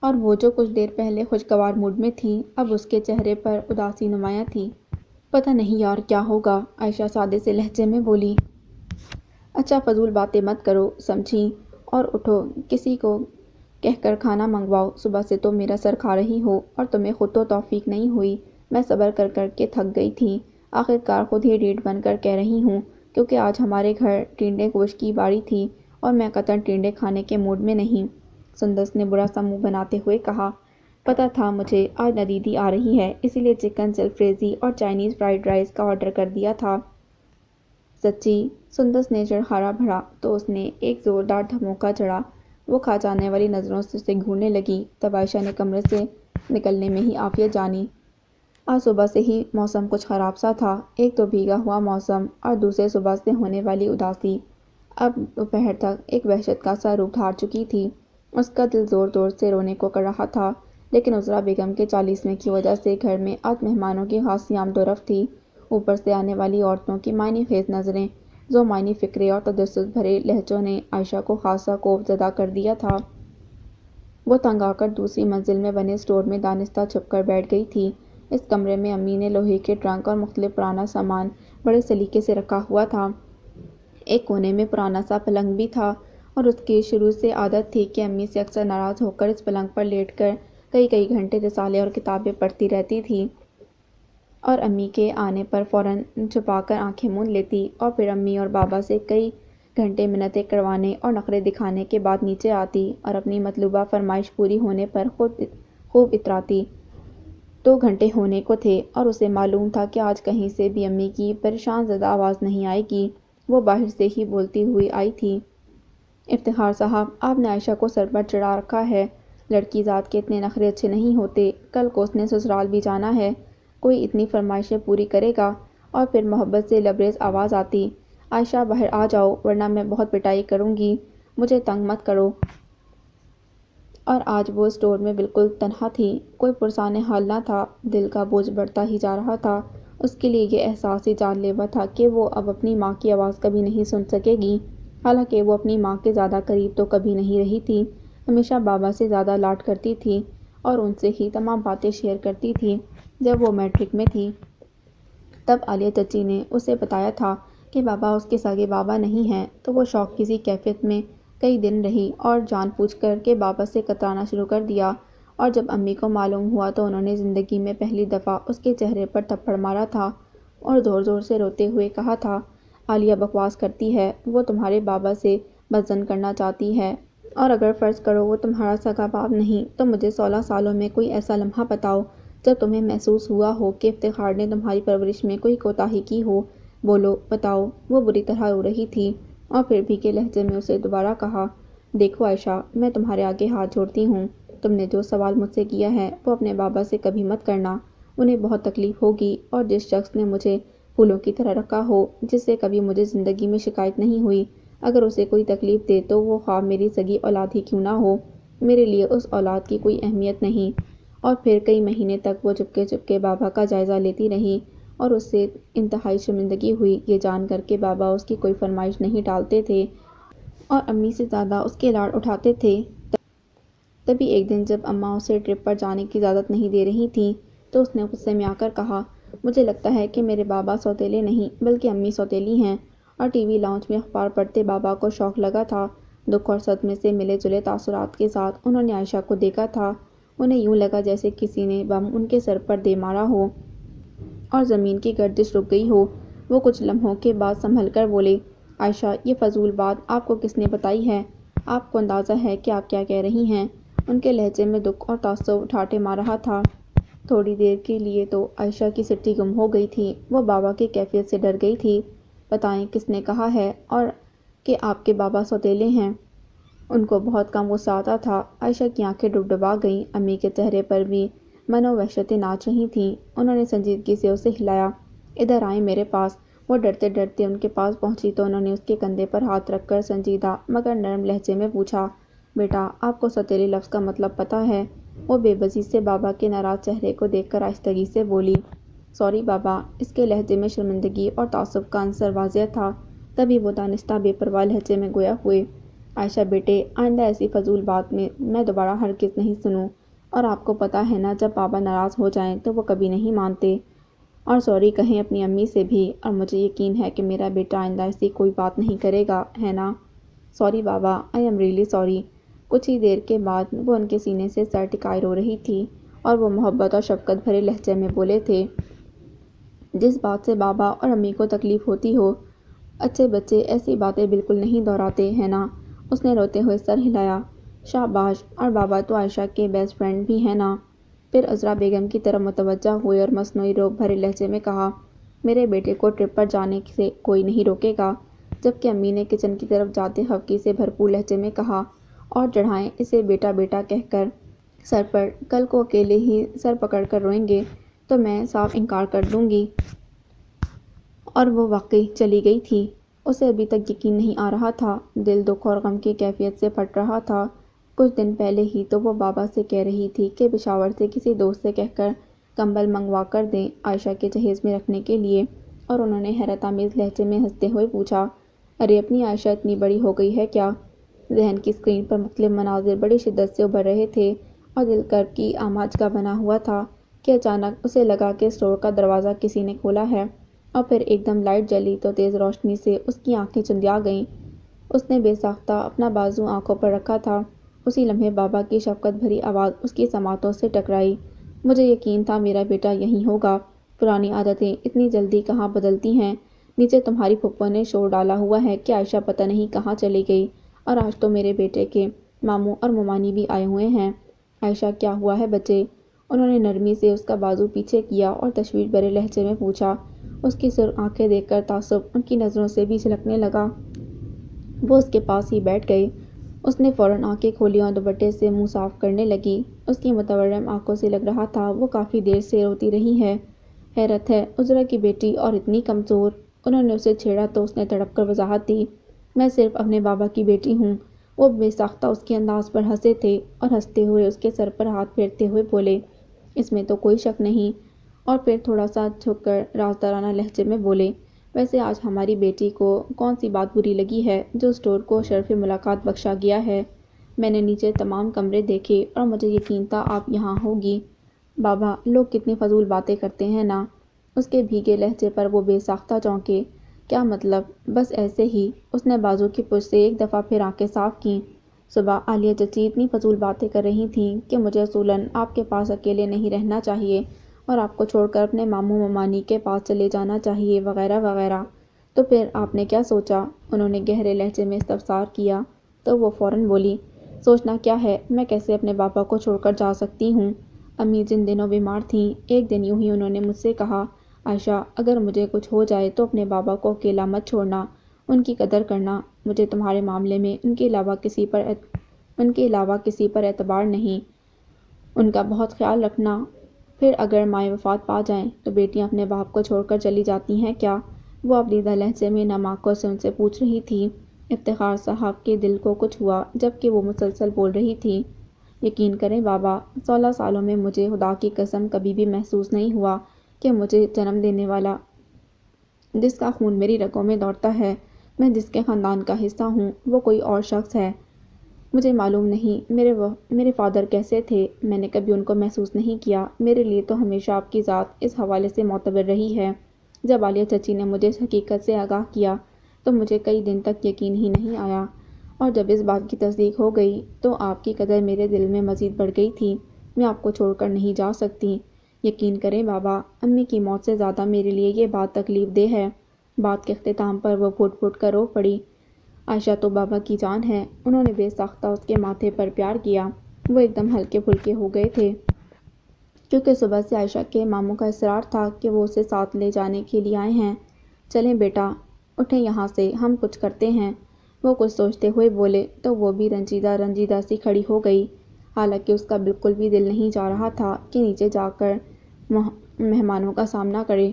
اور وہ جو کچھ دیر پہلے خوشگوار موڈ میں تھی اب اس کے چہرے پر اداسی نمایاں تھی۔ پتہ نہیں یار کیا ہوگا، عائشہ سادے سے لہجے میں بولی۔ اچھا فضول باتیں مت کرو سمجھی، اور اٹھو کسی کو کہہ کر کھانا منگواؤ، صبح سے تو میرا سر کھا رہی ہو اور تمہیں خود تو توفیق نہیں ہوئی۔ میں صبر کر کر کے تھک گئی تھی، آخر کار خود ہی ڈیڑھ بن کر کہہ رہی ہوں، کیونکہ آج ہمارے گھر ٹینڈے گوشت کی باری تھی اور میں قطعاً ٹینڈے کھانے کے موڈ میں نہیں۔ سندس نے برا سا منہ بناتے ہوئے کہا، پتہ تھا مجھے آج ندیدی آ رہی ہے، اسی لیے چکن جلفریزی اور چائنیز فرائیڈ رائس کا آرڈر کر دیا تھا۔ سچی؟ سندس نے چڑخارا بھرا تو اس نے ایک زوردار دھموکا چڑھا۔ وہ کھا جانے والی نظروں سے اسے گھورنے لگی، تب عائشہ نے کمرے سے نکلنے میں ہی عافیت جانی۔ آج صبح سے ہی موسم کچھ خراب سا تھا، ایک تو بھیگا ہوا موسم اور دوسرے صبح سے ہونے والی اداسی اب دوپہر تک ایک وحشت کا سا روپ دھار چکی تھی۔ اس کا دل زور زور سے رونے کو کر رہا تھا، لیکن عذرا بیگم کے 40ویں کی وجہ سے گھر میں آج مہمانوں کی خاصی آمد و رفت تھی، اوپر سے آنے والی عورتوں کی معنی خیز نظریں، ذو معنی فکرے اور تجسس بھرے لہجوں نے عائشہ کو خاصا خوف زدہ کر دیا تھا۔ وہ تنگ آ کر دوسری منزل میں بنے اسٹور میں دانستہ چھپ کر بیٹھ گئی تھی۔ اس کمرے میں امی نے لوہے کے ٹرنک اور مختلف پرانا سامان بڑے سلیقے سے رکھا ہوا تھا۔ ایک کونے میں پرانا سا پلنگ بھی تھا، اور اس کی شروع سے عادت تھی کہ امی سے اکثر ناراض ہو کر اس پلنگ پر لیٹ کر کئی گھنٹے رسالے اور کتابیں پڑھتی رہتی تھی، اور امی کے آنے پر فوراً چھپا کر آنکھیں موند لیتی، اور پھر امی اور بابا سے کئی گھنٹے منتیں کروانے اور نخرے دکھانے کے بعد نیچے آتی اور اپنی مطلوبہ فرمائش پوری ہونے پر خوب اتراتی۔ 2 گھنٹے ہونے کو تھے اور اسے معلوم تھا کہ آج کہیں سے بھی امی کی پریشان زدہ آواز نہیں آئے گی۔ وہ باہر سے ہی بولتی ہوئی آئی تھی، افتخار صاحب آپ نے عائشہ کو سر پر چڑھا رکھا ہے، لڑکی ذات کے اتنے نخرے اچھے نہیں ہوتے، کل کو اس نے سسرال بھی جانا ہے، کوئی اتنی فرمائشیں پوری کرے گا؟ اور پھر محبت سے لبریز آواز آتی، عائشہ باہر آ جاؤ ورنہ میں بہت پٹائی کروں گی، مجھے تنگ مت کرو۔ اور آج وہ اسٹور میں بالکل تنہا تھی، کوئی پرسان حال نہ تھا، دل کا بوجھ بڑھتا ہی جا رہا تھا۔ اس کے لیے یہ احساس ہی جان لیوا تھا کہ وہ اب اپنی ماں کی آواز کبھی نہیں سن سکے گی، حالانکہ وہ اپنی ماں کے زیادہ قریب تو کبھی نہیں رہی تھی، ہمیشہ بابا سے زیادہ لاڈ کرتی تھی اور ان سے ہی تمام باتیں شیئر کرتی تھی۔ جب وہ میٹرک میں تھی تب عالیہ چچی نے اسے بتایا تھا کہ بابا اس کے سگے بابا نہیں ہیں، تو وہ شوق کی سی کیفیت میں کئی دن رہی اور جان بوجھ کر کے بابا سے کترانا شروع کر دیا، اور جب امی کو معلوم ہوا تو انہوں نے زندگی میں پہلی دفعہ اس کے چہرے پر تھپڑ مارا تھا اور زور زور سے روتے ہوئے کہا تھا، عالیہ بکواس کرتی ہے، وہ تمہارے بابا سے بدظن کرنا چاہتی ہے، اور اگر فرض کرو وہ تمہارا سگا باپ نہیں تو مجھے 16 سالوں میں کوئی ایسا لمحہ بتاؤ جب تمہیں محسوس ہوا ہو کہ افتخار نے تمہاری پرورش میں کوئی کوتاہی کی ہو، بولو بتاؤ۔ وہ بری طرح رو رہی تھی اور پھر بھی کے لہجے میں اسے دوبارہ کہا، دیکھو عائشہ میں تمہارے آگے ہاتھ جوڑتی ہوں، تم نے جو سوال مجھ سے کیا ہے وہ اپنے بابا سے کبھی مت کرنا، انہیں بہت تکلیف ہوگی، اور جس شخص نے مجھے پھولوں کی طرح رکھا ہو، جس سے کبھی مجھے زندگی میں شکایت نہیں ہوئی، اگر اسے کوئی تکلیف دے تو وہ خواہ میری سگی اولاد ہی کیوں نہ ہو، میرے لیے اس اولاد کی کوئی اہمیت نہیں۔ اور پھر کئی مہینے تک وہ چپکے بابا کا جائزہ لیتی رہی، اور اس سے انتہائی شرمندگی ہوئی یہ جان کر کہ بابا اس کی کوئی فرمائش نہیں ٹالتے تھے اور امی سے زیادہ اس کے لاڈ اٹھاتے تھے۔ تبھی ایک دن جب اماں اسے ٹرپ پر جانے کی اجازت نہیں دے رہی تھیں تو اس نے غصے میں آ کر کہا، مجھے لگتا ہے کہ میرے بابا سوتیلے نہیں بلکہ امی سوتیلی ہیں۔ اور ٹی وی لاؤنج میں اخبار پڑھتے بابا کو شوق لگا تھا۔ دکھ اور صدمے سے ملے جلے تاثرات کے ساتھ انہوں نے عائشہ کو دیکھا تھا۔ انہیں یوں لگا جیسے کسی نے بم ان کے سر پر دے مارا ہو اور زمین کی گردش رک گئی ہو۔ وہ کچھ لمحوں کے بعد سنبھل کر بولے، عائشہ، یہ فضول بات آپ کو کس نے بتائی ہے؟ آپ کو اندازہ ہے کہ آپ کیا کہہ رہی ہیں؟ ان کے لہجے میں دکھ اور تعصب ٹھاٹھے مار رہا تھا۔ تھوڑی دیر کے لیے تو عائشہ کی سٹی گم ہو گئی تھی۔ وہ بابا کی کیفیت سے ڈر گئی تھی۔ بتائیں کس نے کہا ہے اور کہ آپ کے بابا سوتیلے ہیں؟ ان کو بہت کم غصہ آتا تھا۔ عائشہ کی آنکھیں ڈبڈبا گئیں۔ امی کے چہرے پر بھی منووحشتیں ناچ رہی تھیں۔ انہوں نے سنجیدگی سے اسے ہلایا، ادھر آئیں میرے پاس۔ وہ ڈرتے ڈرتے ان کے پاس پہنچی تو انہوں نے اس کے کندھے پر ہاتھ رکھ کر سنجیدہ مگر نرم لہجے میں پوچھا، بیٹا، آپ کو سوتیلی لفظ کا مطلب پتہ ہے؟ وہ بے بسی سے بابا کے ناراض چہرے کو دیکھ کر آہستگی سے بولی، سوری بابا۔ اس کے لہجے میں شرمندگی اور تعصب کا عنصر واضح تھا۔ تبھی وہ دانستہ بے پرواہ لہجے میں گویا ہوئے، عائشہ بیٹے، آئندہ ایسی فضول بات میں دوبارہ ہرگز نہیں سنوں۔ اور آپ کو پتہ ہے نا، جب بابا ناراض ہو جائیں تو وہ کبھی نہیں مانتے۔ اور سوری کہیں اپنی امی سے بھی، اور مجھے یقین ہے کہ میرا بیٹا آئندہ ایسی کوئی بات نہیں کرے گا، ہے نا؟ سوری بابا، آئی ایم ریئلی سوری۔ کچھ ہی دیر کے بعد وہ ان کے سینے سے سر ٹکائے رو رہی تھی اور وہ محبت اور شفقت بھرے لہجے میں بولے تھے، جس بات سے بابا اور امی کو تکلیف ہوتی ہو، اچھے بچے ایسی باتیں بالکل نہیں دہراتے، ہے نا؟ اس نے روتے ہوئے سر ہلایا، شاباش، اور بابا تو عائشہ کے بیسٹ فرینڈ بھی ہیں نا؟ پھر عذرا بیگم کی طرف متوجہ ہوئے اور مصنوعی روب بھرے لہجے میں کہا، میرے بیٹے کو ٹرپ پر جانے سے کوئی نہیں روکے گا۔ جبکہ امی نے کچن کی طرف جاتے خفگی سے بھرپور لہجے میں کہا، اور چڑھائیں اسے بیٹا بیٹا کہہ کر سر پر، کل کو اکیلے ہی سر پکڑ کر روئیں گے تو میں صاف انکار کر دوں گی۔ اور وہ واقعی چلی گئی تھی۔ اسے ابھی تک یقین نہیں آ رہا تھا۔ دل دکھ اور غم کی کیفیت سے پھٹ رہا تھا۔ کچھ دن پہلے ہی تو وہ بابا سے کہہ رہی تھی کہ پشاور سے کسی دوست سے کہہ کر کمبل منگوا کر دیں عائشہ کے جہیز میں رکھنے کے لیے، اور انہوں نے حیرت آمیز لہجے میں ہنستے ہوئے پوچھا، ارے اپنی عائشہ اتنی بڑی ہو گئی ہے کیا؟ ذہن کی اسکرین پر مختلف مناظر بڑی شدت سے ابھر رہے تھے اور دل کرب کی آماج کا بنا ہوا تھا کہ اچانک اسے لگا کہ اسٹور کا دروازہ کسی نے کھولا ہے، اور پھر ایک دم لائٹ جلی تو تیز روشنی سے اس کی آنکھیں چندیا گئیں۔ اس نے بے ساختہ اپنا بازو آنکھوں پر رکھا تھا۔ اسی لمحے بابا کی شفقت بھری آواز اس کی سماعتوں سے ٹکرائی، مجھے یقین تھا میرا بیٹا یہیں ہوگا۔ پرانی عادتیں اتنی جلدی کہاں بدلتی ہیں۔ نیچے تمہاری پھپھو نے شور ڈالا ہوا ہے کہ عائشہ پتہ نہیں کہاں چلی گئی، اور آج تو میرے بیٹے کے ماموں اور ممانی بھی آئے ہوئے ہیں۔ عائشہ کیا ہوا ہے بچے؟ انہوں نے نرمی سے اس کا بازو پیچھے کیا اور تشویش بھرے لہجے میں پوچھا۔ اس کی سرخ آنکھیں دیکھ کر تعصب ان کی نظروں سے بھی جھلکنے لگا۔ وہ اس کے پاس ہی بیٹھ گئے۔ اس نے فوراً آنکھیں کھولی اور دوپٹے سے منہ صاف کرنے لگی۔ اس کی متورم آنکھوں سے لگ رہا تھا وہ کافی دیر سے روتی رہی ہے۔ حیرت ہے، عذرا کی بیٹی اور اتنی کمزور۔ انہوں نے اسے چھیڑا تو اس نے تڑپ کر وضاحت دی، میں صرف اپنے بابا کی بیٹی ہوں۔ وہ بے ساختہ اس کے انداز پر ہنسے تھے اور ہنستے ہوئے اس کے سر پر ہاتھ پھیرتے ہوئے بولے، اس میں تو کوئی شک نہیں۔ اور پھر تھوڑا سا جھک کر رازدارانہ لہجے میں بولے، ویسے آج ہماری بیٹی کو کون سی بات بری لگی ہے جو اسٹور کو شرف ملاقات بخشا گیا ہے؟ میں نے نیچے تمام کمرے دیکھے اور مجھے یقین تھا آپ یہاں ہوگی۔ بابا، لوگ کتنی فضول باتیں کرتے ہیں نا؟ اس کے بھیگے لہجے پر وہ بے ساختہ چونکے، کیا مطلب؟ بس ایسے ہی۔ اس نے بازو کی پشت سے ایک دفعہ پھر آنکھیں صاف کیں۔ صبح عالیہ چچی اتنی فضول باتیں کر رہی تھیں کہ مجھے اصولاً آپ کے پاس اکیلے نہیں رہنا چاہیے اور آپ کو چھوڑ کر اپنے ماموں ممانی کے پاس چلے جانا چاہیے وغیرہ وغیرہ۔ تو پھر آپ نے کیا سوچا؟ انہوں نے گہرے لہجے میں استفسار کیا تو وہ فوراً بولی، سوچنا کیا ہے، میں کیسے اپنے بابا کو چھوڑ کر جا سکتی ہوں؟ امی جن دنوں بیمار تھیں، ایک دن یوں ہی انہوں نے مجھ سے کہا، عائشہ اگر مجھے کچھ ہو جائے تو اپنے بابا کو اکیلا مت چھوڑنا، ان کی قدر کرنا، مجھے تمہارے معاملے میں ان کے علاوہ کسی پر اعتبار نہیں، ان کا بہت خیال رکھنا۔ پھر اگر مائیں وفات پا جائیں تو بیٹیاں اپنے باپ کو چھوڑ کر چلی جاتی ہیں کیا؟ وہ ابلیدہ لہجے میں نم آنکھوں سے ان سے پوچھ رہی تھی۔ افتخار صاحب کے دل کو کچھ ہوا جبکہ وہ مسلسل بول رہی تھی، یقین کریں بابا، 16 سالوں میں مجھے خدا کی قسم کبھی بھی محسوس نہیں ہوا کہ مجھے جنم دینے والا، جس کا خون میری رگوں میں دوڑتا ہے، میں جس کے خاندان کا حصہ ہوں، وہ کوئی اور شخص ہے۔ مجھے معلوم نہیں میرے فادر کیسے تھے، میں نے کبھی ان کو محسوس نہیں کیا۔ میرے لیے تو ہمیشہ آپ کی ذات اس حوالے سے معتبر رہی ہے۔ جب عالیہ چچی نے مجھے اس حقیقت سے آگاہ کیا تو مجھے کئی دن تک یقین ہی نہیں آیا، اور جب اس بات کی تصدیق ہو گئی تو آپ کی قدر میرے دل میں مزید بڑھ گئی تھی۔ میں آپ کو چھوڑ کر نہیں جا سکتی۔ یقین کریں بابا، امی کی موت سے زیادہ میرے لیے یہ بات تکلیف دہ ہے۔ بات کے اختتام پر وہ پھوٹ پھوٹ کر رو پڑی۔ عائشہ تو بابا کی جان ہے۔ انہوں نے بے ساختہ اس کے ماتھے پر پیار کیا۔ وہ ایک دم ہلکے پھلکے ہو گئے تھے، کیونکہ صبح سے عائشہ کے ماموں کا اصرار تھا کہ وہ اسے ساتھ لے جانے کے لیے آئے ہیں۔ چلیں بیٹا، اٹھیں یہاں سے، ہم کچھ کرتے ہیں۔ وہ کچھ سوچتے ہوئے بولے تو وہ بھی رنجیدہ سی کھڑی ہو گئی، حالانکہ اس کا بالکل بھی دل نہیں چاہ رہا تھا کہ نیچے جا کر مہمانوں کا سامنا کرے،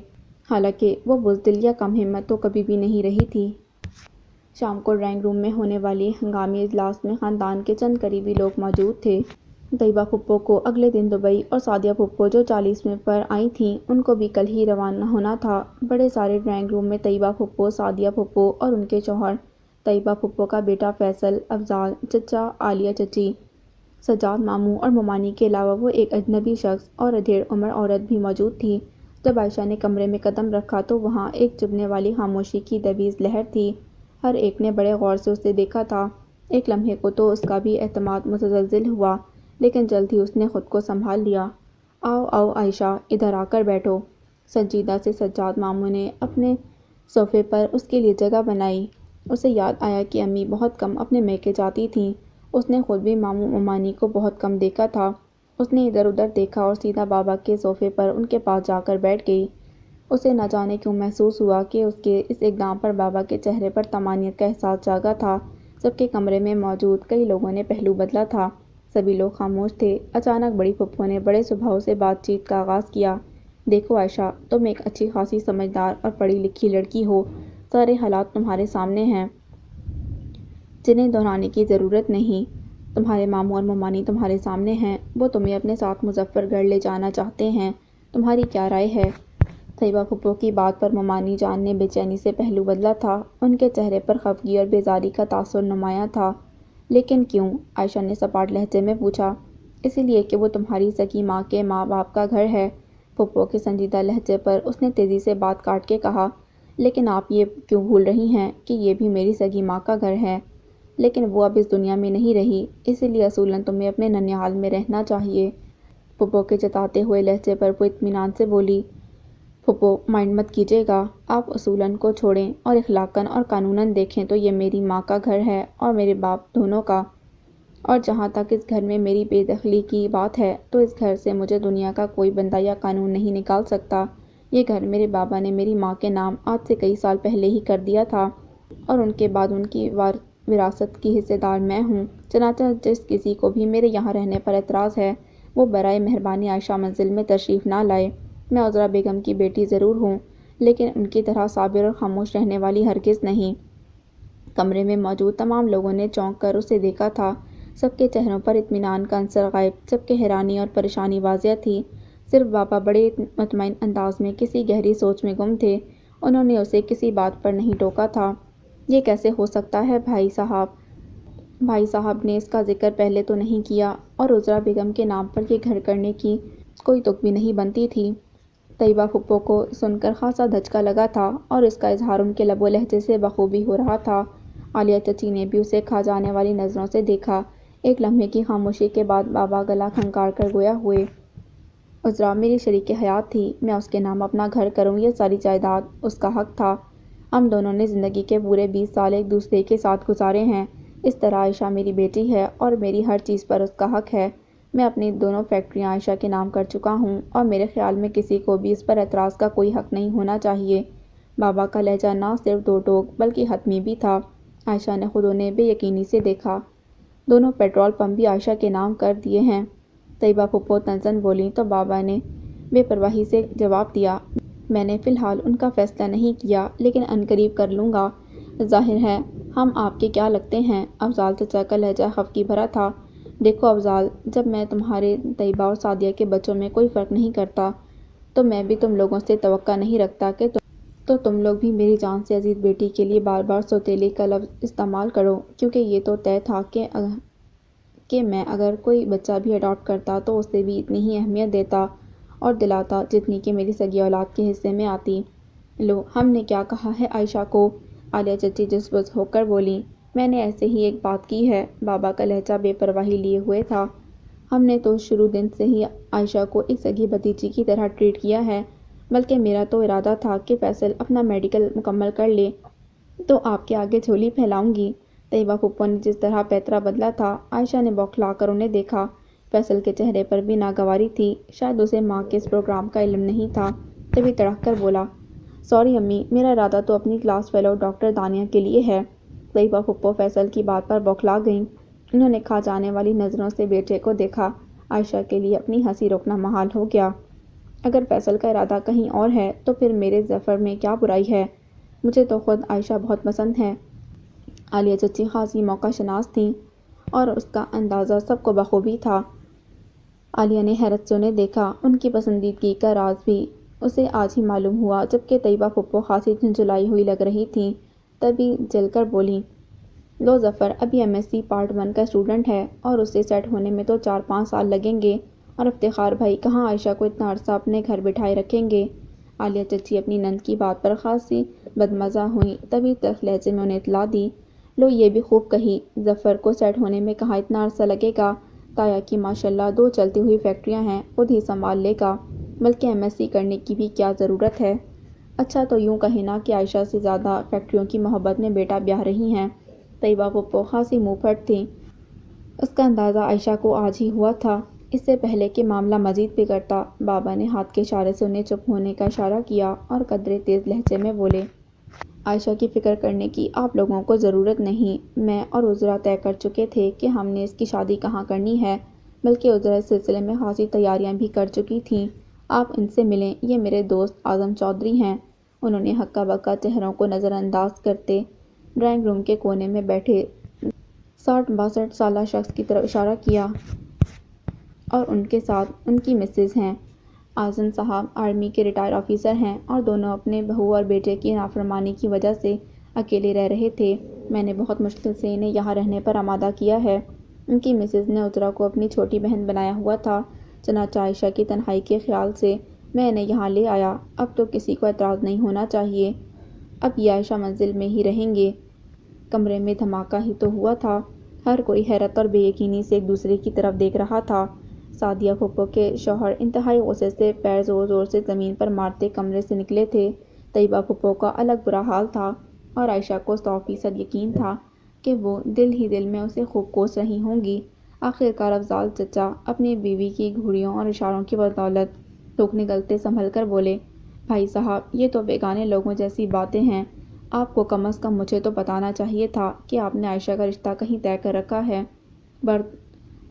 حالانکہ وہ بزدل یا کم ہمت تو کبھی بھی نہیں رہی تھی۔ شام کو ڈرائنگ روم میں ہونے والے ہنگامی اجلاس میں خاندان کے چند قریبی لوگ موجود تھے۔ طیبہ پھپھو کو اگلے دن دبئی اور سعدیہ پھپھو جو 40ویں پر آئی تھیں ان کو بھی کل ہی روانہ ہونا تھا۔ بڑے سارے ڈرائنگ روم میں طیبہ پھپھو، سعدیہ پھپھو اور ان کے شوہر، طیبہ پھپھو کا بیٹا فیصل، افضال چچا، عالیہ چچی، سجاد ماموں اور ممانی کے علاوہ وہ ایک اجنبی شخص اور ادھیڑ عمر عورت بھی موجود تھی۔ جب عائشہ نے کمرے میں قدم رکھا تو وہاں ایک چبھنے والی خاموشی کی دویز لہر تھی۔ ہر ایک نے بڑے غور سے اسے دیکھا تھا۔ ایک لمحے کو تو اس کا بھی اعتماد متزلزل ہوا، لیکن جلد ہی اس نے خود کو سنبھال لیا۔ آؤ آؤ عائشہ، ادھر آ کر بیٹھو۔ سنجیدہ سے سجاد ماموں نے اپنے صوفے پر اس کے لیے جگہ بنائی۔ اسے یاد آیا کہ امی بہت کم اپنے میکے جاتی تھیں۔ اس نے خود بھی ماموں ممانی کو بہت کم دیکھا تھا۔ اس نے ادھر ادھر دیکھا اور سیدھا بابا کے صوفے پر ان کے پاس جا کر بیٹھ گئی۔ اسے نہ جانے کیوں محسوس ہوا کہ اس کے اس اقدام پر بابا کے چہرے پر طمانینت کا احساس جاگا تھا۔ سب کے کمرے میں موجود کئی لوگوں نے پہلو بدلا تھا۔ سبھی لوگ خاموش تھے۔ اچانک بڑی پھپھو نے بڑے سبھاؤ سے بات چیت کا آغاز کیا۔ دیکھو عائشہ، تم ایک اچھی خاصی سمجھدار اور پڑھی لکھی لڑکی ہو۔ سارے حالات تمہارے سامنے ہیں، جنہیں دہرانے کی ضرورت نہیں۔ تمہارے ماموں اور ممانی تمہارے سامنے ہیں، وہ تمہیں اپنے ساتھ مظفر گڑھ لے جانا چاہتے ہیں۔ تمہاری کیا رائے ہے؟ طیبہ پھپھو کی بات پر ممانی جان نے بے چینی سے پہلو بدلا تھا۔ ان کے چہرے پر خفگی اور بیزاری کا تاثر نمایاں تھا۔ لیکن کیوں؟ عائشہ نے سپاٹ لہجے میں پوچھا۔ اسی لیے کہ وہ تمہاری سگی ماں کے ماں باپ کا گھر ہے۔ پھپھو کے سنجیدہ لہجے پر اس نے تیزی سے بات کاٹ کے کہا، لیکن آپ یہ کیوں بھول رہی ہیں کہ یہ بھی میری سگی ماں کا گھر ہے؟ لیکن وہ اب اس دنیا میں نہیں رہی، اسی لیے اصولاً تمہیں اپنے ننیہال میں رہنا چاہیے۔ پھپھو کے جتاتے ہوئے لہجے پر وہ اطمینان سے بولی، پھپھو مائنڈ مت کیجیے گا، آپ اصولاً کو چھوڑیں اور اخلاقاً اور قانوناً دیکھیں تو یہ میری ماں کا گھر ہے اور میرے باپ دونوں کا۔ اور جہاں تک اس گھر میں میری بے دخلی کی بات ہے تو اس گھر سے مجھے دنیا کا کوئی بندہ یا قانون نہیں نکال سکتا۔ یہ گھر میرے بابا نے میری ماں کے نام آج سے کئی سال پہلے ہی کر دیا تھا، اور ان کے بعد ان کی وراثت کی حصے دار میں ہوں۔ چنانچہ جس کسی کو بھی میرے یہاں رہنے پر اعتراض ہے وہ برائے مہربانی عائشہ منزل میں تشریف نہ لائے۔ میں عذرا بیگم کی بیٹی ضرور ہوں، لیکن ان کی طرح صابر اور خاموش رہنے والی ہرگز نہیں۔ کمرے میں موجود تمام لوگوں نے چونک کر اسے دیکھا تھا۔ سب کے چہروں پر اطمینان کا عنصر غائب، جبکہ حیرانی اور پریشانی واضح تھی۔ صرف بابا بڑے مطمئن انداز میں کسی گہری سوچ میں گم تھے۔ انہوں نے اسے کسی بات پر نہیں ٹوکا تھا۔ یہ کیسے ہو سکتا ہے بھائی صاحب؟ بھائی صاحب نے اس کا ذکر پہلے تو نہیں کیا، اور عذرا بیگم کے نام پر یہ گھر کرنے کی کوئی تک بھی نہیں بنتی تھی۔ طیبہ پھپھو کو سن کر خاصا دھچکا لگا تھا، اور اس کا اظہار ان کے لب و لہجے سے بخوبی ہو رہا تھا۔ عالیہ چچی نے بھی اسے کھا جانے والی نظروں سے دیکھا۔ ایک لمحے کی خاموشی کے بعد بابا گلا کھنکار کر گویا ہوئے، عذرا میری شریک حیات تھی، میں اس کے نام اپنا گھر کروں یہ ساری جائیداد اس کا حق تھا۔ ہم دونوں نے زندگی کے پورے 20 سال ایک دوسرے کے ساتھ گزارے ہیں۔ اس طرح عائشہ میری بیٹی ہے اور میری ہر چیز پر اس کا حق ہے۔ میں اپنی دونوں فیکٹریاں عائشہ کے نام کر چکا ہوں، اور میرے خیال میں کسی کو بھی اس پر اعتراض کا کوئی حق نہیں ہونا چاہیے۔ بابا کا لہجہ نہ صرف دو ٹوک بلکہ حتمی بھی تھا۔ عائشہ نے خود انہیں بے یقینی سے دیکھا۔ دونوں پیٹرول پمپ بھی عائشہ کے نام کر دیے ہیں؟ طیبہ پھپھو تنزن بولیں تو بابا نے بے پرواہی سے جواب دیا، میں نے فی الحال ان کا فیصلہ نہیں کیا، لیکن عنقریب کر لوں گا۔ ظاہر ہے ہم آپ کے کیا لگتے ہیں؟ افضال چچا کا لہجہ خفگی بھرا تھا۔ دیکھو افضال، جب میں تمہارے طیبہ اور سعدیہ کے بچوں میں کوئی فرق نہیں کرتا تو میں بھی تم لوگوں سے توقع نہیں رکھتا کہ تم لوگ بھی میری جان سے عزیز بیٹی کے لیے بار بار سوتیلی کا لفظ استعمال کرو، کیونکہ یہ تو طے تھا کہ کہ میں اگر کوئی بچہ بھی اڈاپٹ کرتا تو اسے بھی اتنی ہی اہمیت دیتا اور دلاتا جتنی کہ میری سگی اولاد کے حصے میں آتی۔ لو، ہم نے کیا کہا ہے عائشہ کو؟ عالیہ چچی جس بس ہو کر بولی۔ میں نے ایسے ہی ایک بات کی ہے۔ بابا کا لہجہ بے پرواہی لیے ہوئے تھا۔ ہم نے تو شروع دن سے ہی عائشہ کو ایک سگی بھتیجی کی طرح ٹریٹ کیا ہے، بلکہ میرا تو ارادہ تھا کہ فیصل اپنا میڈیکل مکمل کر لے تو آپ کے آگے جھولی پھیلاؤں گی۔ طیبہ پھپھو نے جس طرح پیترا بدلا تھا، عائشہ نے بوکھلا کر انہیں دیکھا۔ فیصل کے چہرے پر بھی ناگواری تھی، شاید اسے ماں کے اس پروگرام کا علم نہیں تھا، تبھی تڑک کر بولا، سوری امی، میرا ارادہ تو اپنی کلاس فیلو ڈاکٹر دانیہ کے لیے ہے۔ طیبہ پھپھو فیصل کی بات پر بوکھلا گئیں۔ انہوں نے کھا جانے والی نظروں سے بیٹے کو دیکھا۔ عائشہ کے لیے اپنی ہنسی روکنا محال ہو گیا۔ اگر فیصل کا ارادہ کہیں اور ہے تو پھر میرے ظفر میں کیا برائی ہے؟ مجھے تو خود عائشہ بہت پسند ہے۔ عالیہ چچی خاصی موقع شناس تھیں اور اس کا اندازہ سب کو بخوبی تھا۔ عالیہ نے حیرت سے انہیں دیکھا۔ ان کی پسندیدگی کا راز بھی اسے آج ہی معلوم ہوا، جبکہ طیبہ پھپھو خاصی جھنجھلائی ہوئی لگ رہی تھیں۔ تبھی جل کر بولیں، لو ظفر ابھی MS پارٹ 1 کا اسٹوڈنٹ ہے اور اسے سیٹ ہونے میں تو 4-5 سال لگیں گے، اور افتخار بھائی کہاں عائشہ کو اتنا عرصہ اپنے گھر بٹھائے رکھیں گے؟ عالیہ چچی اپنی نند کی بات پر خاصی بدمزہ ہوئیں، تبھی تلخ لہجے میں انہیں اطلاع دی، لو یہ بھی خوب کہی، ظفر کو سیٹ ہونے میں کہاں اتنا عرصہ لگے گا؟ تایا کی ماشاءاللہ 2 چلتی ہوئی فیکٹریاں ہیں، خود ہی سنبھال لے گا، بلکہ MS کرنے کی بھی کیا ضرورت ہے؟ اچھا تو یوں کہیں نا کہ عائشہ سے زیادہ فیکٹریوں کی محبت میں بیٹا بیاہ رہی ہیں۔ طیبہ پھپھو خاصی منہ پھٹ تھیں۔ اس کا اندازہ عائشہ کو آج ہی ہوا تھا۔ اس سے پہلے کہ معاملہ مزید بگڑتا، بابا نے ہاتھ کے اشارے سے انہیں چپ ہونے کا اشارہ کیا اور قدرے تیز لہجے میں بولے، عائشہ کی فکر کرنے کی آپ لوگوں کو ضرورت نہیں۔ میں اور عذرا طے کر چکے تھے کہ ہم نے اس کی شادی کہاں کرنی ہے، بلکہ عذرا اس سلسلے میں خاصی تیاریاں بھی کر چکی تھیں۔ آپ ان سے ملیں، یہ میرے دوست اعظم چودھری ہیں۔ انہوں نے ہکا بکا چہروں کو نظر انداز کرتے ڈرائنگ روم کے کونے میں بیٹھے 60-62 سالہ شخص کی طرف اشارہ کیا، اور ان کے ساتھ ان کی مسز ہیں۔ اعظم صاحب آرمی کے ریٹائر آفیسر ہیں اور دونوں اپنے بہو اور بیٹے کی نافرمانی کی وجہ سے اکیلے رہ رہے تھے۔ میں نے بہت مشکل سے انہیں یہاں رہنے پر آمادہ کیا ہے۔ ان کی مسز نے عذرا کو اپنی چھوٹی بہن بنایا ہوا تھا، چنانچہ عائشہ کی تنہائی کے خیال سے میں انہیں یہاں لے آیا۔ اب تو کسی کو اعتراض نہیں ہونا چاہیے، اب یہ عائشہ منزل میں ہی رہیں گے۔ کمرے میں دھماکہ ہی تو ہوا تھا۔ ہر کوئی حیرت اور بے یقینی سے ایک دوسرے کی طرف دیکھ رہا تھا۔ سعدیہ پھپھو کے شوہر انتہائی غصے سے پیر زور زور سے زمین پر مارتے کمرے سے نکلے تھے۔ طیبہ پھپھو کا الگ برا حال تھا، اور عائشہ کو 100% یقین تھا کہ وہ دل ہی دل میں اسے خوب کوس رہی ہوں گی۔ آخرکار افضال چچا اپنی بیوی کی گھوڑیوں اور اشاروں کی بدولت تھوک نگلتے سنبھل کر بولے، بھائی صاحب یہ تو بیگانے لوگوں جیسی باتیں ہیں۔ آپ کو کم از کم مجھے تو بتانا چاہیے تھا کہ آپ نے عائشہ کا رشتہ کہیں طے کر رکھا ہے۔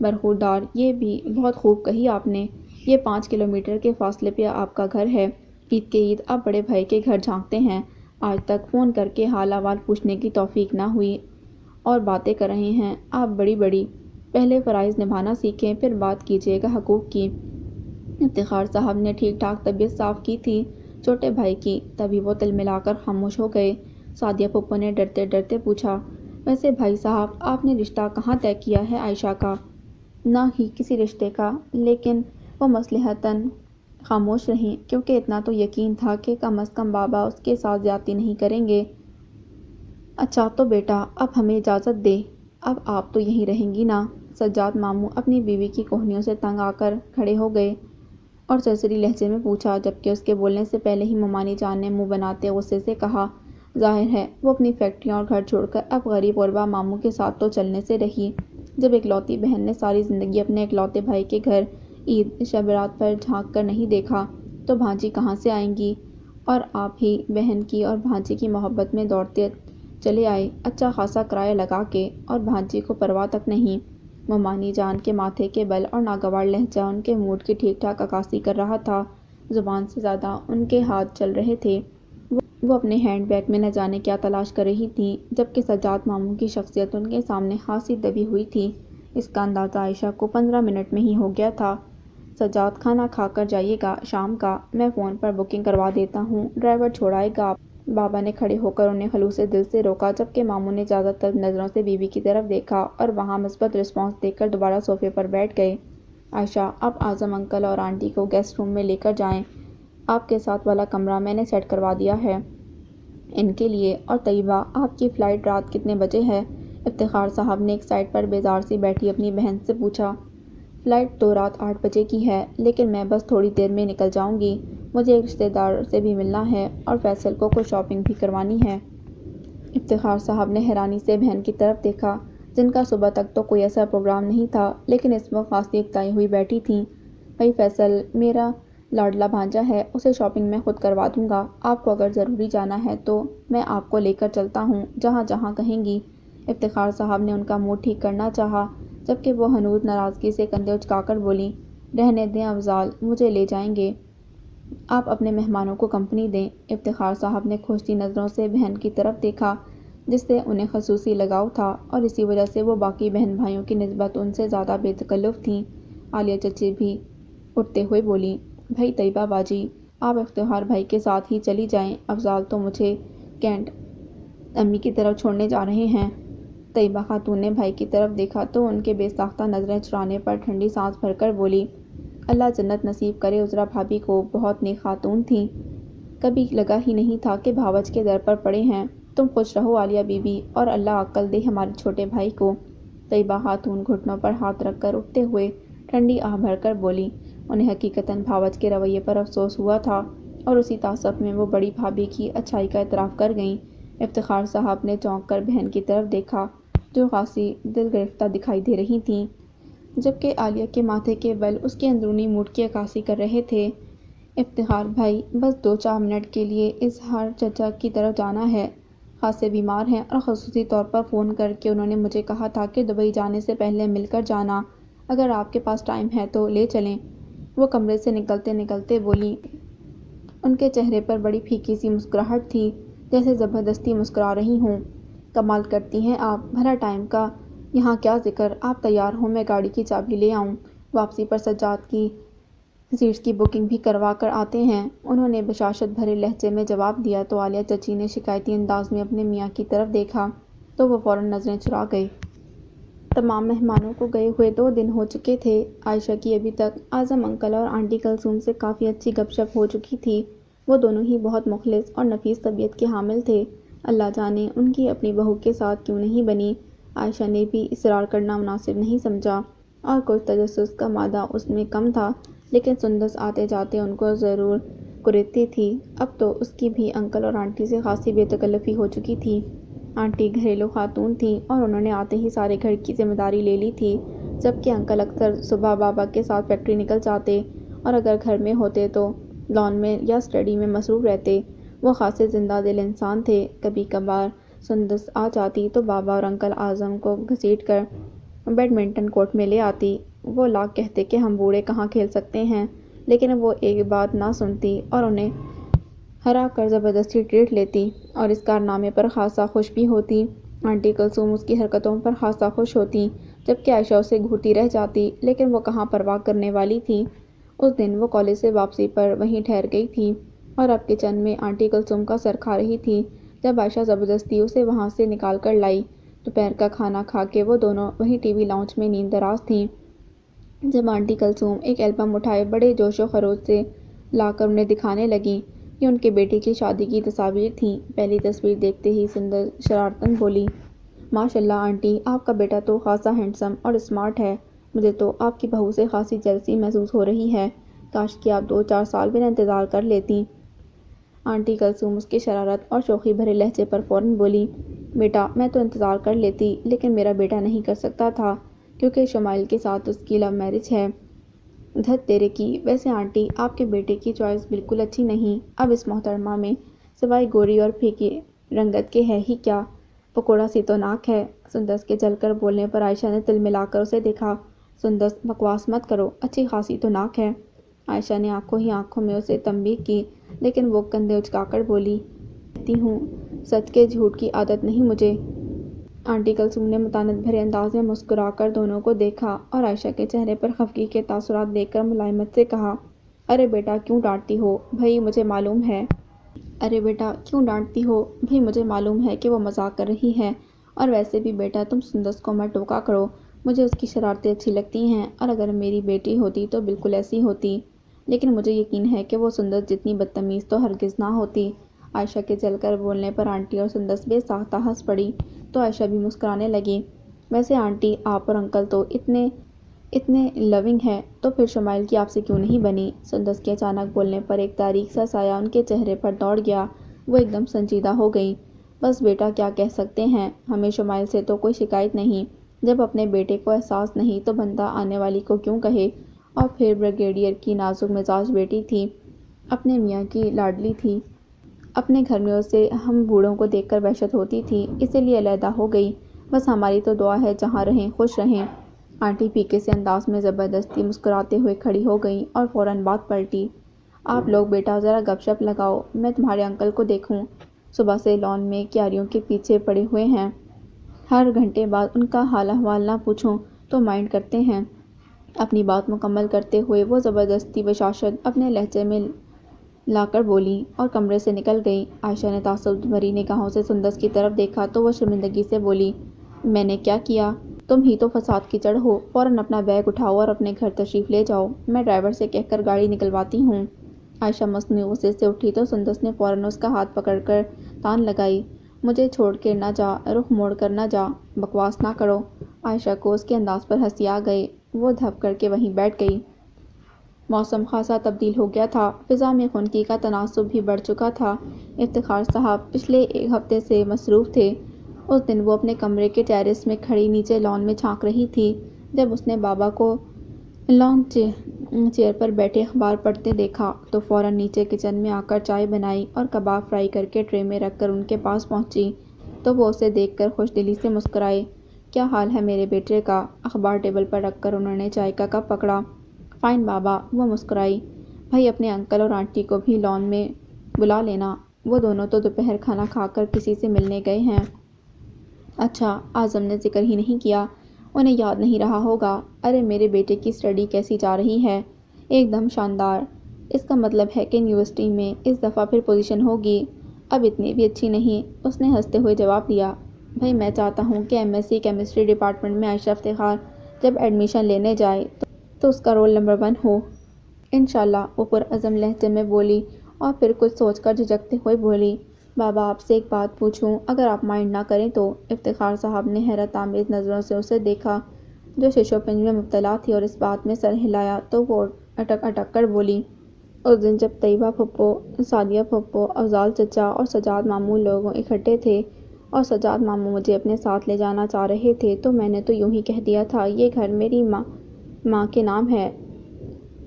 برخوردار، یہ بھی بہت خوب کہی آپ نے۔ یہ 5 کلومیٹر کے فاصلے پہ آپ کا گھر ہے۔ عید کے عید آپ بڑے بھائی کے گھر جھانکتے ہیں، آج تک فون کر کے حال احوال پوچھنے کی توفیق نہ ہوئی اور باتیں کر رہے ہیں آپ بڑی بڑی۔ پہلے فرائض نبھانا سیکھیں، پھر بات کیجیے گا حقوق کی۔ افتخار صاحب نے ٹھیک ٹھاک طبیعت صاف کی تھی چھوٹے بھائی کی، تبھی وہ تلملا کر خاموش ہو گئے۔ سعدیہ پھپھو نے ڈرتے ڈرتے پوچھا، ویسے بھائی صاحب آپ نے رشتہ کہاں طے کیا ہے عائشہ کا؟ نہ ہی کسی رشتے کا، لیکن وہ مصلحتاً خاموش رہیں، کیونکہ اتنا تو یقین تھا کہ کم از کم بابا اس کے ساتھ زیادتی نہیں کریں گے۔ اچھا تو بیٹا اب ہمیں اجازت دے، اب آپ تو یہیں رہیں گی نا؟ سجاد ماموں اپنی بیوی کی کوہنیوں سے تنگ آ کر کھڑے ہو گئے اور سرسری لہجے میں پوچھا، جبکہ اس کے بولنے سے پہلے ہی ممانی جان نے منہ بناتے غصے سے کہا، ظاہر ہے وہ اپنی فیکٹریاں اور گھر چھوڑ کر اب غریب غربا ماموں کے ساتھ تو چلنے سے رہی۔ جب اکلوتی بہن نے ساری زندگی اپنے اکلوتے بھائی کے گھر عید شب برات پر جھانک کر نہیں دیکھا تو بھانجی کہاں سے آئیں گی؟ اور آپ ہی بہن کی اور بھانجی کی محبت میں دوڑتے چلے آئے اچھا خاصا کرایہ لگا کے، اور بھانجی کو پرواہ تک نہیں۔ ممانی جان کے ماتھے کے بل اور ناگوار لہجہ ان کے موڈ کی ٹھیک ٹھاک عکاسی کر رہا تھا۔ زبان سے زیادہ ان کے ہاتھ چل رہے تھے۔ وہ اپنے ہینڈ بیگ میں نہ جانے کیا تلاش کر رہی تھیں، جبکہ سجاد ماموں کی شخصیت ان کے سامنے خاصی دبی ہوئی تھی۔ اس کا اندازہ عائشہ کو 15 منٹ میں ہی ہو گیا تھا۔ سجاد کھانا کھا کر جائیے گا شام کا، میں فون پر بکنگ کروا دیتا ہوں، ڈرائیور چھوڑ آئے گا بابا نے کھڑے ہو کر انہیں خلوص دل سے روکا، جبکہ ماموں نے زیادہ طلب نظروں سے بیوی کی طرف دیکھا اور وہاں مثبت رسپانس دیکھ کر دوبارہ صوفے پر بیٹھ گئے۔ عائشہ، آپ اعظم انکل اور آنٹی کو گیسٹ روم میں لے کر جائیں۔ آپ کے ساتھ والا کمرہ میں نے سیٹ کروا دیا ہے ان کے لیے۔ اور طیبہ، آپ کی فلائٹ رات کتنے بجے ہے؟ افتخار صاحب نے ایک سائڈ پر بیزار سی بیٹھی اپنی بہن سے پوچھا۔ فلائٹ تو رات 8 بجے کی ہے، لیکن میں بس تھوڑی دیر میں نکل جاؤں گی۔ مجھے ایک رشتہ دار سے بھی ملنا ہے اور فیصل کو کچھ شاپنگ بھی کروانی ہے۔ افتخار صاحب نے حیرانی سے بہن کی طرف دیکھا، جن کا صبح تک تو کوئی ایسا پروگرام نہیں تھا، لیکن اس وقت خاصی اکتائی ہوئی بیٹھی تھیں۔ بھائی فیصل میرا لاڈلا بھانجا ہے، اسے شاپنگ میں خود کروا دوں گا۔ آپ کو اگر ضروری جانا ہے تو میں آپ کو لے کر چلتا ہوں، جہاں جہاں کہیں گی۔ افتخار صاحب نے ان کا موڈ ٹھیک کرنا چاہا، جبکہ وہ ہنوز ناراضگی سے کندھے اچکا کر بولیں، رہنے دیں افضال، مجھے لے جائیں گے۔ آپ اپنے مہمانوں کو کمپنی دیں۔ افتخار صاحب نے کھوجتی نظروں سے بہن کی طرف دیکھا، جس سے انہیں خصوصی لگاؤ تھا، اور اسی وجہ سے وہ باقی بہن بھائیوں کی نسبت ان سے زیادہ بے تکلف تھیں۔ عالیہ چچی بھی اٹھتے ہوئے بولیں، بھائی طیبہ باجی، آپ افتخار بھائی کے ساتھ ہی چلی جائیں، افضال تو مجھے کینٹ امی کی طرف چھوڑنے جا رہے ہیں۔ طیبہ خاتون نے بھائی کی طرف دیکھا تو ان کے بے ساختہ نظریں چرانے پر ٹھنڈی سانس بھر کر بولی، اللہ جنت نصیب کرے عذرا بھابھی کو، بہت نیک خاتون تھیں، کبھی لگا ہی نہیں تھا کہ بھاوج کے در پر پڑے ہیں۔ تم خوش رہو عالیہ بی بی، اور اللہ عقل دے ہمارے چھوٹے بھائی کو۔ طیبہ خاتون گھٹنوں پر ہاتھ رکھ کر اٹھتے ہوئے ٹھنڈی آہ بھر کر بولی۔ انہیں حقیقتاً بھاوج کے رویے پر افسوس ہوا تھا، اور اسی تاسف میں وہ بڑی بھابھی کی اچھائی کا اعتراف کر گئیں۔ افتخار صاحب نے چونک کر بہن کی طرف دیکھا، جو خاصی دل گرفتہ دکھائی دے رہی تھیں، جبکہ عالیہ کے ماتھے کے بل اس کے اندرونی موڈ کی عکاسی کر رہے تھے۔ افتخار بھائی، بس 2-4 منٹ کے لیے اظہار چچا کی طرف جانا ہے، خاصے بیمار ہیں، اور خصوصی طور پر فون کر کے انہوں نے مجھے کہا تھا کہ دبئی جانے سے پہلے مل کر جانا، اگر آپ کے پاس ٹائم ہے تو لے چلیں۔ وہ کمرے سے نکلتے نکلتے بولیں۔ ان کے چہرے پر بڑی پھیکی سی مسکراہٹ تھی، جیسے زبردستی مسکرا رہی ہوں۔ کمال کرتی ہیں آپ، بھلا ٹائم کا یہاں کیا ذکر، آپ تیار ہوں، میں گاڑی کی چابی لے آؤں، واپسی پر سجاد کی سیٹس کی بکنگ بھی کروا کر آتے ہیں، انہوں نے بشاشت بھرے لہجے میں جواب دیا تو عالیہ چچی نے شکایتی انداز میں اپنے میاں کی طرف دیکھا تو وہ فوراً نظریں چرا گئے۔ تمام مہمانوں کو گئے ہوئے 2 دن ہو چکے تھے۔ عائشہ کی ابھی تک اعظم انکل اور آنٹی کلثوم سے کافی اچھی گپ شپ ہو چکی تھی۔ وہ دونوں ہی بہت مخلص اور نفیس طبیعت کے حامل تھے، اللہ جانے ان کی اپنی بہو کے ساتھ کیوں نہیں بنی۔ عائشہ نے بھی اصرار کرنا مناسب نہیں سمجھا، اور کچھ تجسس کا مادہ اس میں کم تھا، لیکن سندس آتے جاتے ان کو ضرور کریدتی تھی۔ اب تو اس کی بھی انکل اور آنٹی سے خاصی بے تکلفی ہو چکی تھی۔ آنٹی گھریلو خاتون تھیں اور انہوں نے آتے ہی سارے گھر کی ذمہ داری لے لی تھی، جبکہ انکل اکثر صبح بابا کے ساتھ فیکٹری نکل جاتے، اور اگر گھر میں ہوتے تو لان میں یا اسٹڈی میں مصروف رہتے۔ وہ خاصے زندہ دل انسان تھے، کبھی کبھار سندس آ جاتی تو بابا اور انکل اعظم کو گھسیٹ کر بیڈمنٹن کورٹ میں لے آتی۔ وہ لاکھ کہتے کہ ہم بوڑھے کہاں کھیل سکتے ہیں، لیکن وہ ایک بات نہ سنتی اور انہیں ہرا کر زبردستی ٹریٹ لیتی، اور اس کارنامے پر خاصا خوش بھی ہوتی۔ آنٹی کلثوم اس کی حرکتوں پر خاصا خوش ہوتیں، جبکہ عائشہ اسے گھورتی رہ جاتی، لیکن وہ کہاں پرواہ کرنے والی تھی۔ اس دن وہ کالج سے واپسی پر وہیں ٹھہر گئی تھی، اور اب کچن میں آنٹی کلثوم کا سر کھا رہی تھی، جب عائشہ زبردستی اسے وہاں سے نکال کر لائی۔ دوپہر کا کھانا کھا کے وہ دونوں وہیں ٹی وی لاؤنج میں نیند دراز تھیں، جب آنٹی کلثوم ایک البم اٹھائے بڑے جوش و خروش سے لا کر انہیں دکھانے لگیں۔ یہ ان کے بیٹے کی شادی کی تصاویر تھیں۔ پہلی تصویر دیکھتے ہی سندس شرارتاً بولی، ماشاء اللہ آنٹی، آپ کا بیٹا تو خاصا ہینڈسم اور اسمارٹ ہے، مجھے تو آپ کی بہو سے خاصی جیلسی محسوس ہو رہی ہے، کاش کہ آپ 2-4 سال میرا انتظار کر لیتیں۔ آنٹی کلثوم اس کی شرارت اور شوخی بھرے لہجے پر فوراً بولی، بیٹا میں تو انتظار کر لیتی، لیکن میرا بیٹا نہیں کر سکتا تھا، کیونکہ شمائل کے ساتھ اس کی لو میرج ہے۔ دھت تیرے کی، ویسے آنٹی آپ کے بیٹے کی چوائس بالکل اچھی نہیں، اب اس محترمہ میں سوائے گوری اور پھیکی رنگت کے ہے ہی کیا، پکوڑا سی تو ناک ہے۔ سندس کے جل کر بولنے پر عائشہ نے تل ملا کر اسے دیکھا، سندس بکواس مت کرو، اچھی خاصی تو ناک ہے۔ عائشہ نے آنکھوں ہی آنکھوں میں اسے تنبیہ کی، لیکن وہ کندھے اچکا کر بولی، کہتی ہوں سچ کے جھوٹ کی عادت نہیں مجھے۔ آنٹی کلثوم نے متانت بھرے انداز میں مسکرا کر دونوں کو دیکھا اور عائشہ کے چہرے پر خفگی کے تاثرات دیکھ کر ملائمت سے کہا، ارے بیٹا کیوں ڈانٹتی ہو، بھئی مجھے معلوم ہے ارے بیٹا کیوں ڈانٹتی ہو؟ بھائی مجھے معلوم ہے کہ وہ مذاق کر رہی ہے، اور ویسے بھی بیٹا تم سندس کو مت ٹوکا کرو، مجھے اس کی شرارتیں اچھی لگتی ہیں، اور اگر میری بیٹی ہوتی تو بالکل ایسی ہوتی، لیکن مجھے یقین ہے کہ وہ سندس جتنی بدتمیز تو ہرگز نہ ہوتی۔ عائشہ کے جل کر بولنے پر آنٹی اور سندس بے ساختہ ہنس پڑی تو عائشہ بھی مسکرانے لگی۔ ویسے آنٹی آپ اور انکل تو اتنے لونگ ہے، تو پھر شمائل کی آپ سے کیوں نہیں بنی؟ سندس کے اچانک بولنے پر ایک تاریک سا سایہ ان کے چہرے پر دوڑ گیا، وہ ایک دم سنجیدہ ہو گئی۔ بس بیٹا کیا کہہ سکتے ہیں، ہمیں شمائل سے تو کوئی شکایت نہیں، جب اپنے بیٹے کو احساس نہیں تو بندہ آنے والی کو کیوں کہے، اور پھر بریگیڈیئر کی نازک مزاج بیٹی تھی، اپنے میاں کی لاڈلی تھی، اپنے گھر میں اسے ہم بوڑھوں کو دیکھ کر وحشت ہوتی تھی، اسی لیے علیحدہ ہو گئی۔ بس ہماری تو دعا ہے جہاں رہیں خوش رہیں۔ آنٹی پھیکے سے انداز میں زبردستی مسکراتے ہوئے کھڑی ہو گئیں اور فوراً بات پلٹی۔ آپ لوگ بیٹا ذرا گپ شپ لگاؤ، میں تمہارے انکل کو دیکھوں، صبح سے لان میں کیاریوں کے پیچھے پڑے ہوئے ہیں، ہر گھنٹے بعد ان کا حال احوال نہ پوچھوں تو مائنڈ کرتے ہیں۔ اپنی بات مکمل کرتے ہوئے وہ زبردستی بشاشت اپنے لہجے میں لا کر بولی اور کمرے سے نکل گئی۔ عائشہ نے تعصب بھری نگاہوں سے سندس کی طرف دیکھا تو وہ شرمندگی سے بولی، میں نے کیا کیا؟ تم ہی تو فساد کی جڑ ہو، فوراً اپنا بیگ اٹھاؤ اور اپنے گھر تشریف لے جاؤ، میں ڈرائیور سے کہہ کر گاڑی نکلواتی ہوں۔ عائشہ مصنوعی غصے سے اٹھی تو سندس نے فوراً اس کا ہاتھ پکڑ کر تان لگائی، مجھے چھوڑ کے نہ جا، رخ موڑ کر نہ جا، بکواس نہ کرو۔ عائشہ کو اس کے انداز پر ہنسی آ گئی، وہ دھپ کر کے وہیں بیٹھ گئی۔ موسم خاصا تبدیل ہو گیا تھا، فضا میں خنکی کا تناسب بھی بڑھ چکا تھا۔ افتخار صاحب پچھلے ایک ہفتے سے مصروف تھے۔ اس دن وہ اپنے کمرے کے ٹیرس میں کھڑی نیچے لان میں جھانک رہی تھی، جب اس نے بابا کو لان چیئر پر بیٹھے اخبار پڑھتے دیکھا تو فوراً نیچے کچن میں آ کر چائے بنائی اور کباب فرائی کر کے ٹرے میں رکھ کر ان کے پاس پہنچی تو وہ اسے دیکھ کر خوش دلی سے مسکرائے۔ کیا حال ہے میرے بیٹے کا؟ اخبار ٹیبل پر رکھ کر انہوں نے چائے کا کپ پکڑا۔ فائن بابا، وہ مسکرائی۔ بھائی اپنے انکل اور آنٹی کو بھی لان میں بلا لینا، وہ دونوں تو دوپہر کھانا کھا کر کسی سے ملنے گئے ہیں۔ اچھا اعظم نے ذکر ہی نہیں کیا، انہیں یاد نہیں رہا ہوگا۔ ارے میرے بیٹے کی اسٹڈی کیسی جا رہی ہے؟ ایک دم شاندار، اس کا مطلب ہے کہ یونیورسٹی میں اس دفعہ پھر پوزیشن ہوگی۔ اب اتنی بھی اچھی نہیں، اس نے ہنستے ہوئے جواب دیا۔ بھائی میں چاہتا ہوں کہ M S C chemistry department میں عائشہ افتخار جب ایڈمیشن لینے جائے تو اس کا رول نمبر 1 ہو۔ انشاءاللہ، وہ پرعزم لہجے میں بولی اور پھر کچھ سوچ کر جھجکتے ہوئے بولی، بابا آپ سے ایک بات پوچھوں اگر آپ مائنڈ نہ کریں تو؟ افتخار صاحب نے حیرت آمیز نظروں سے اسے دیکھا جو شش و پنج میں مبتلا تھی اور اس بات میں سر ہلایا تو وہ اٹک اٹک کر بولی، اس دن جب طیبہ پھپھو، سعدیہ پھپھو، افضال چچا اور سجاد ماموں لوگ اکٹھے تھے اور سجاد ماموں مجھے اپنے ساتھ لے جانا چاہ رہے تھے تو میں نے تو یوں ہی کہہ دیا تھا یہ گھر میری ماں کے نام ہے،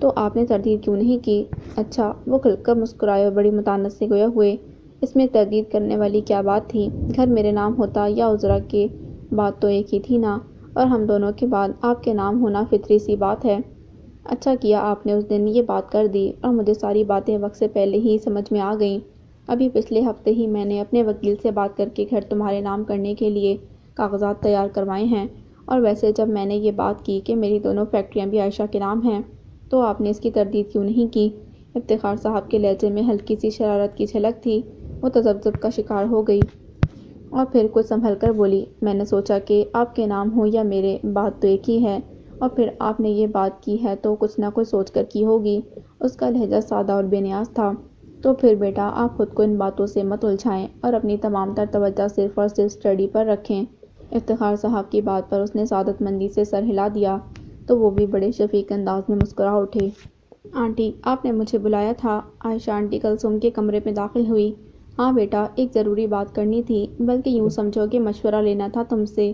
تو آپ نے تردید کیوں نہیں کی؟ اچھا، وہ کھل کر مسکرائے اور بڑی متانت سے گویا ہوئے، اس میں تردید کرنے والی کیا بات تھی؟ گھر میرے نام ہوتا یا عذرا کی بات تو ایک ہی تھی نا، اور ہم دونوں کے بعد آپ کے نام ہونا فطری سی بات ہے۔ اچھا کیا آپ نے اس دن یہ بات کر دی اور مجھے ساری باتیں وقت سے پہلے ہی سمجھ میں آ گئیں۔ ابھی پچھلے ہفتے ہی میں نے اپنے وکیل سے بات کر کے گھر تمہارے نام کرنے کے لیے کاغذات تیار کروائے ہیں، اور ویسے جب میں نے یہ بات کی کہ میری دونوں فیکٹریاں بھی عائشہ کے نام ہیں تو آپ نے اس کی تردید کیوں نہیں کی؟ افتخار صاحب کے لہجے میں ہلکی سی شرارت کی جھلک تھی، وہ تذبذب کا شکار ہو گئی اور پھر کچھ سنبھل کر بولی، میں نے سوچا کہ آپ کے نام ہو یا میرے، بات تو ایک ہی ہے، اور پھر آپ نے یہ بات کی ہے تو کچھ نہ کچھ سوچ کر کی ہوگی۔ اس کا لہجہ سادہ اور بے نیاز تھا۔ تو پھر بیٹا آپ خود کو ان باتوں سے مت الجھائیں اور اپنی تمام تر توجہ صرف اور صرف اسٹڈی پر رکھیں۔ افتخار صاحب کی بات پر اس نے سعادت مندی سے سر ہلا دیا تو وہ بھی بڑے شفیق انداز میں مسکرا اٹھے۔ آنٹی آپ نے مجھے بلایا تھا؟ عائشہ آنٹی کلثوم کے کمرے میں داخل ہوئی۔ ہاں بیٹا، ایک ضروری بات کرنی تھی، بلکہ یوں سمجھو کہ مشورہ لینا تھا تم سے۔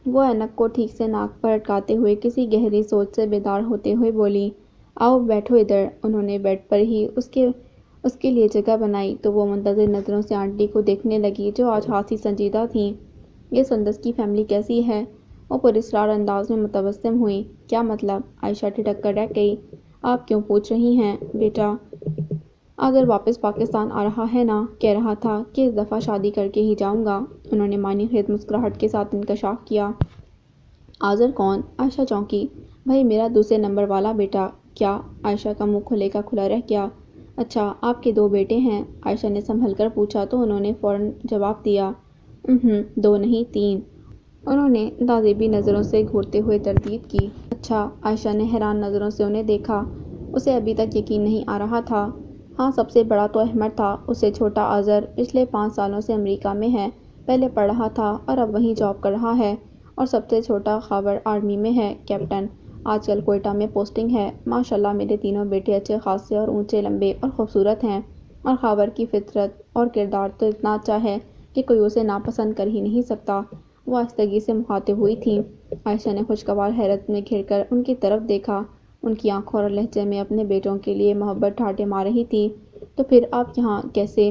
وہ اینک کو ٹھیک سے ناک پر اٹکاتے ہوئے کسی گہری سوچ سے بیدار ہوتے ہوئے بولی، آؤ بیٹھو ادھر۔ انہوں نے بیڈ پر ہی اس کے لیے جگہ بنائی تو وہ منتظر نظروں سے آنٹی کو دیکھنے لگی جو آج خاصی سنجیدہ تھیں۔ یہ سندس کی فیملی کیسی ہے؟ وہ پراسرار انداز میں متبسم ہوئی۔ کیا مطلب؟ عائشہ ٹھٹک کر رہ گئی۔ آپ کیوں پوچھ رہی ہیں بیٹا؟ آذر واپس پاکستان آ رہا ہے نا، کہہ رہا تھا کہ اس دفعہ شادی کر کے ہی جاؤں گا۔ انہوں نے معنی خیز مسکراہٹ کے ساتھ انکشاف کیا۔ آذر کون؟ عائشہ چونکی۔ بھائی میرا دوسرے نمبر والا بیٹا۔ کیا؟ عائشہ کا منہ کھلے کا کھلا رہ گیا۔ اچھا آپ کے 2 بیٹے ہیں؟ عائشہ نے سنبھل کر پوچھا تو انہوں نے فوراً جواب دیا 2 نہیں 3۔ انہوں نے تعجبی نظروں سے گھورتے ہوئے تردید کی۔ اچھا؟ عائشہ نے حیران نظروں سے انہیں دیکھا۔ اسے ابھی تک یقین نہیں آ رہا تھا۔ ہاں سب سے بڑا تو احمد تھا، اس سے چھوٹا آذر پچھلے 5 سالوں سے امریکہ میں ہے، پہلے پڑھ رہا تھا اور اب وہیں جاب کر رہا ہے، اور سب سے چھوٹا خاور آرمی میں ہے، کیپٹن، آج کل کوئٹہ میں پوسٹنگ ہے۔ ماشاءاللہ میرے تینوں بیٹے اچھے خاصے اور اونچے لمبے اور خوبصورت ہیں، اور خاور کی فطرت اور کردار تو اتنا اچھا ہے کہ کوئی اسے ناپسند کر ہی نہیں سکتا۔ وہ آہستگی سے مخاطب ہوئی تھیں۔ عائشہ نے خوشگوار حیرت میں گھر کر ان کی طرف دیکھا، ان کی آنکھوں اور لہجے میں اپنے بیٹوں کے لیے محبت ٹھاٹھیں مار رہی تھی۔ تو پھر آپ یہاں کیسے؟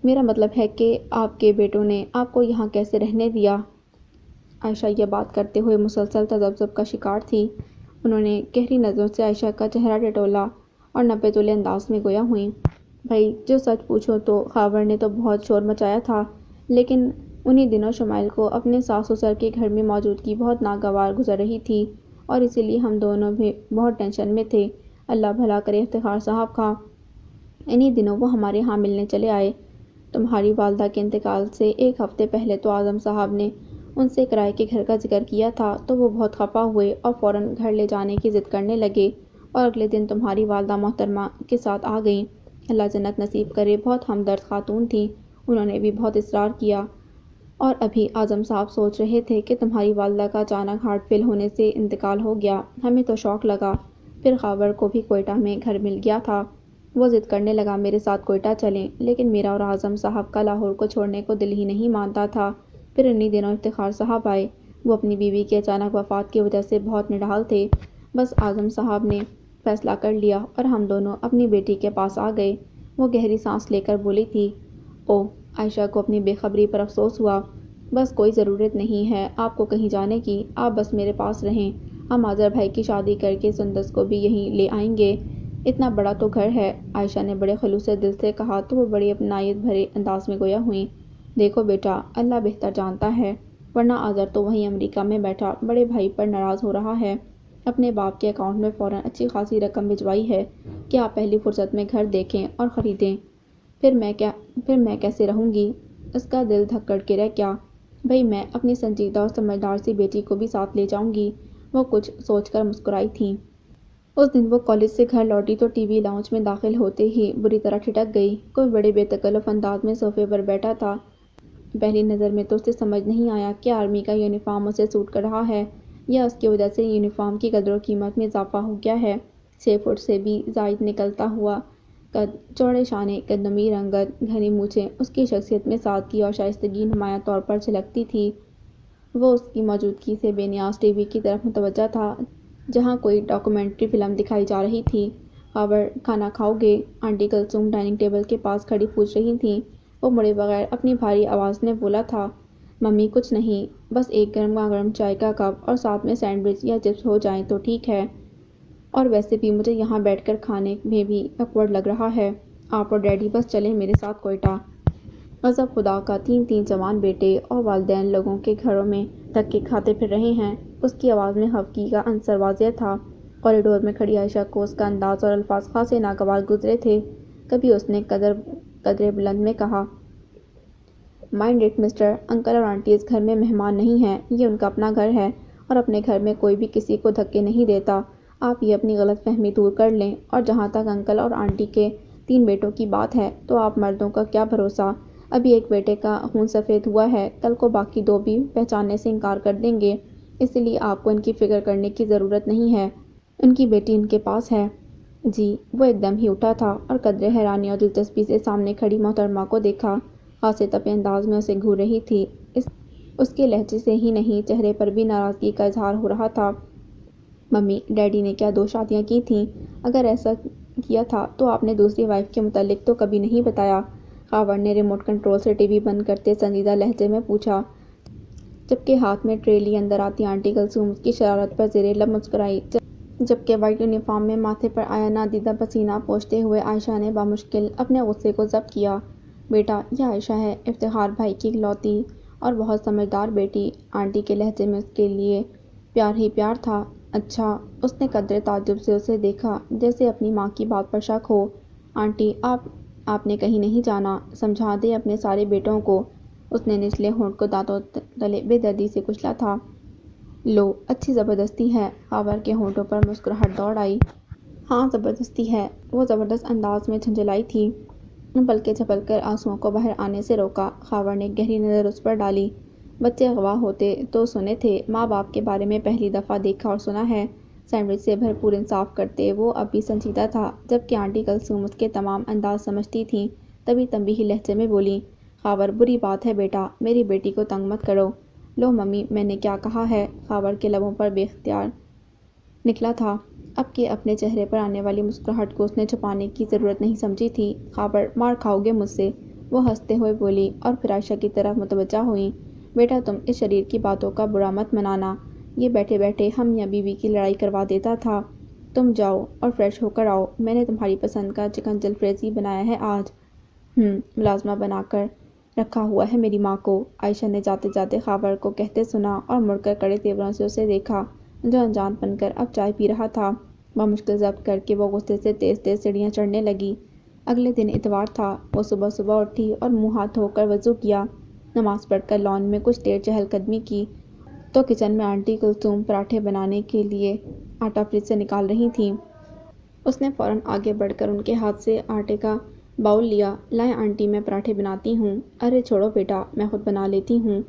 میرا مطلب ہے کہ آپ کے بیٹوں نے آپ کو یہاں کیسے رہنے دیا؟ عائشہ یہ بات کرتے ہوئے مسلسل تذبذب کا شکار تھی۔ انہوں نے گہری نظروں سے عائشہ کا چہرہ ٹٹولا اور نپے تلے انداز میں گویا ہوئیں۔ بھائی جو سچ پوچھو تو خاور نے تو بہت شور مچایا تھا، لیکن انہی دنوں شمائل کو اپنے ساس سسر کے گھر میں موجودگی بہت ناگوار گزر رہی تھی، اور اسی لیے ہم دونوں بھی بہت ٹینشن میں تھے۔ اللہ بھلا کرے افتخار صاحب کا۔ انہی دنوں وہ ہمارے ہاں ملنے چلے آئے۔ تمہاری والدہ کے انتقال سے 1 ہفتے پہلے تو اعظم صاحب نے ان سے کرائے کے گھر کا ذکر کیا تھا تو وہ بہت خفا ہوئے اور فوراً گھر لے جانے کی ضد کرنے لگے، اور اگلے دن تمہاری والدہ محترمہ کے ساتھ آ گئیں۔ اللہ جنت نصیب کرے، بہت ہمدرد خاتون تھیں، انہوں نے بھی بہت اصرار کیا۔ اور ابھی اعظم صاحب سوچ رہے تھے کہ تمہاری والدہ کا اچانک ہارٹ فیل ہونے سے انتقال ہو گیا، ہمیں تو شوق لگا۔ پھر خاور کو بھی کوئٹہ میں گھر مل گیا تھا، وہ ضد کرنے لگا میرے ساتھ کوئٹہ چلیں، لیکن میرا اور اعظم صاحب کا لاہور کو چھوڑنے کو دل ہی نہیں مانتا تھا۔ پھر انہی دنوں افتخار صاحب آئے، وہ اپنی بیوی کی اچانک وفات کی وجہ سے بہت نڈھال تھے۔ بس اعظم صاحب نے فیصلہ کر لیا اور ہم دونوں اپنی بیٹی کے پاس آ گئے۔ وہ گہری سانس لے کر بولی تھی۔ اوہ! عائشہ کو اپنی بے خبری پر افسوس ہوا۔ بس کوئی ضرورت نہیں ہے آپ کو کہیں جانے کی، آپ بس میرے پاس رہیں، ہم آذر بھائی کی شادی کر کے سندس کو بھی یہیں لے آئیں گے، اتنا بڑا تو گھر ہے۔ عائشہ نے بڑے خلوص دل سے کہا تو وہ بڑی اپنائیت بھرے انداز میں گویا ہوئیں۔ دیکھو بیٹا، اللہ بہتر جانتا ہے، ورنہ آذر تو وہیں امریکہ میں بیٹھا بڑے بھائی پر ناراض ہو رہا ہے، اپنے باپ کے اکاؤنٹ میں فوراً اچھی خاصی رقم بھجوائی ہے کہ آپ پہلی فرصت میں گھر دیکھیں اور خریدیں۔ پھر میں کیسے رہوں گی؟ اس کا دل دھک کے رہ گیا۔ بھئی میں اپنی سنجیدہ اور سمجھدار سی بیٹی کو بھی ساتھ لے جاؤں گی، وہ کچھ سوچ کر مسکرائی تھیں۔ اس دن وہ کالج سے گھر لوٹی تو ٹی وی لاؤنج میں داخل ہوتے ہی بری طرح ٹھٹک گئی۔ کوئی بڑے بے تکلف انداز میں صوفے پر بیٹھا تھا۔ پہلی نظر میں تو اسے سمجھ نہیں آیا کہ آرمی کا یونیفارم اسے سوٹ کر رہا ہے یا اس کی وجہ سے یونیفارم کی قدر و قیمت میں اضافہ ہو گیا ہے۔ 6 فٹ سے بھی زائد نکلتا ہوا قد، چوڑے شانے، گندمی رنگت، گھنی مونچھیں، اس کی شخصیت میں سادگی اور شائستگی نمایاں طور پر جھلکتی تھی۔ وہ اس کی موجودگی سے بے نیاز ٹی وی کی طرف متوجہ تھا جہاں کوئی ڈاکومنٹری فلم دکھائی جا رہی تھی۔ خاور کھانا کھاؤ گے؟ آنٹی کلثوم ڈائننگ ٹیبل کے پاس کھڑی پوچھ رہی تھیں۔ وہ مڑے بغیر اپنی بھاری آواز میں بولا تھا ممی کچھ نہیں، بس ایک گرما گرم چائے کا کپ اور ساتھ میں سینڈوچ یا چپس ہو جائیں تو ٹھیک ہے، اور ویسے بھی مجھے یہاں بیٹھ کر کھانے میں بھی آکورڈ لگ رہا ہے، آپ اور ڈیڈی بس چلیں میرے ساتھ کوئٹہ۔ غضب خدا کا 3 جوان بیٹے اور والدین لوگوں کے گھروں میں دھکے کھاتے پھر رہے ہیں۔ اس کی آواز میں خفگی کا عنصر واضح تھا۔ کوریڈور میں کھڑی عائشہ کو اس کا انداز اور الفاظ خاصے ناگوار گزرے تھے۔ کبھی اس نے قدرے بلند میں کہا مائنڈ اٹ مسٹر، انکل اور آنٹی اس گھر میں مہمان نہیں ہیں، یہ ان کا اپنا گھر ہے، اور اپنے گھر میں کوئی بھی کسی کو دھکے نہیں دیتا، آپ یہ اپنی غلط فہمی دور کر لیں۔ اور جہاں تک انکل اور آنٹی کے 3 بیٹوں کی بات ہے تو آپ مردوں کا کیا بھروسہ، ابھی ایک بیٹے کا خون سفید ہوا ہے، کل کو باقی 2 بھی پہچاننے سے انکار کر دیں گے، اس لیے آپ کو ان کی فکر کرنے کی ضرورت نہیں ہے، ان کی بیٹی ان کے پاس ہے۔ جی؟ وہ ایک دم ہی اٹھا تھا اور قدرے حیرانی اور دلچسپی سے سامنے کھڑی محترمہ کو دیکھا، خاصے تپے انداز میں اسے گھور رہی تھی، اس کے لہجے سے ہی نہیں چہرے پر بھی ناراضگی کا اظہار ہو رہا تھا۔ ممی ڈیڈی نے کیا 2 شادیاں کی تھیں؟ اگر ایسا کیا تھا تو آپ نے دوسری وائف کے متعلق تو کبھی نہیں بتایا؟ خاور نے ریموٹ کنٹرول سے ٹی وی بند کرتے سنجیدہ لہجے میں پوچھا، جبکہ ہاتھ میں ٹرے لیے اندر آتی آنٹی کلثوم اس کی شرارت پر زیر لب مسکرائی، جبکہ وائٹ یونیفارم میں ماتھے پر آیا نادیدہ پسینہ پوچھتے ہوئے عائشہ نے بامشکل اپنے غصے کو ضبط کیا۔ بیٹا یہ عائشہ ہے، افتخار بھائی کی اکلوتی اور بہت سمجھدار بیٹی، آنٹی کے لہجے میں اس کے لیے پیار ہی پیار تھا۔ اچھا؟ اس نے قدرے تعجب سے اسے دیکھا، جیسے اپنی ماں کی بات پر شک ہو۔ آنٹی آپ نے کہیں نہیں جانا، سمجھا دے اپنے سارے بیٹوں کو۔ اس نے نچلے ہونٹ کو دانتوں تلے بے دردی سے کچلا تھا۔ لو، اچھی زبردستی ہے۔ خاور کے ہونٹوں پر مسکراہٹ دوڑ آئی۔ ہاں زبردستی ہے۔ وہ زبردست انداز میں جھنجھلائی تھی۔ پلکیں جھپک کر آنسوؤں کو باہر آنے سے روکا۔ خاور نے گہری نظر اس پر ڈالی۔ بچے اغوا ہوتے تو سنے تھے، ماں باپ کے بارے میں پہلی دفعہ دیکھا اور سنا ہے۔ سینڈوچ سے بھرپور انصاف کرتے وہ اب بھی سنجیدہ تھا، جبکہ آنٹی کلثوم اس کے تمام انداز سمجھتی تھیں۔ تبھی تنبیہی لہجے میں بولی، خاور بری بات ہے بیٹا، میری بیٹی کو تنگ مت کرو۔ لو ممی، میں نے کیا کہا ہے؟ خاور کے لبوں پر بے اختیار نکلا تھا۔ اب کہ اپنے چہرے پر آنے والی مسکراہٹ کو اس نے چھپانے کی ضرورت نہیں سمجھی تھی۔ خاور، مار کھاؤ گے مجھ سے؟ وہ ہنستے ہوئے بولی اور پھر عائشہ کی طرف متوجہ ہوئیں۔ بیٹا تم اس شریر کی باتوں کا برا مت منانا، یہ بیٹھے بیٹھے ہم میاں بیوی کی لڑائی کروا دیتا تھا۔ تم جاؤ اور فریش ہو کر آؤ، میں نے تمہاری پسند کا چکن جلفریزی بنایا ہے آج۔ ملازمہ بنا کر رکھا ہوا ہے میری ماں کو، عائشہ نے جاتے جاتے خاور کو کہتے سنا اور مڑ کر کڑے تیوروں سے اسے دیکھا، جو انجان بن کر اب چائے پی رہا تھا۔ بمشکل ضبط کر کے وہ غصے سے تیز تیز سیڑھیاں چڑھنے لگی۔ اگلے دن اتوار تھا۔ وہ صبح صبح اٹھی اور منہ ہاتھ دھو کر وضو کیا۔ نماز پڑھ کر لان میں کچھ دیر چہل قدمی کی تو کچن میں آنٹی کلثوم پراٹھے بنانے کے لیے آٹا فریج سے نکال رہی تھیں۔ اس نے فوراً آگے بڑھ کر ان کے ہاتھ سے آٹے کا باؤل لیا۔ لائیں آنٹی، میں پراٹھے بناتی ہوں۔ ارے چھوڑو بیٹا، میں خود بنا لیتی ہوں۔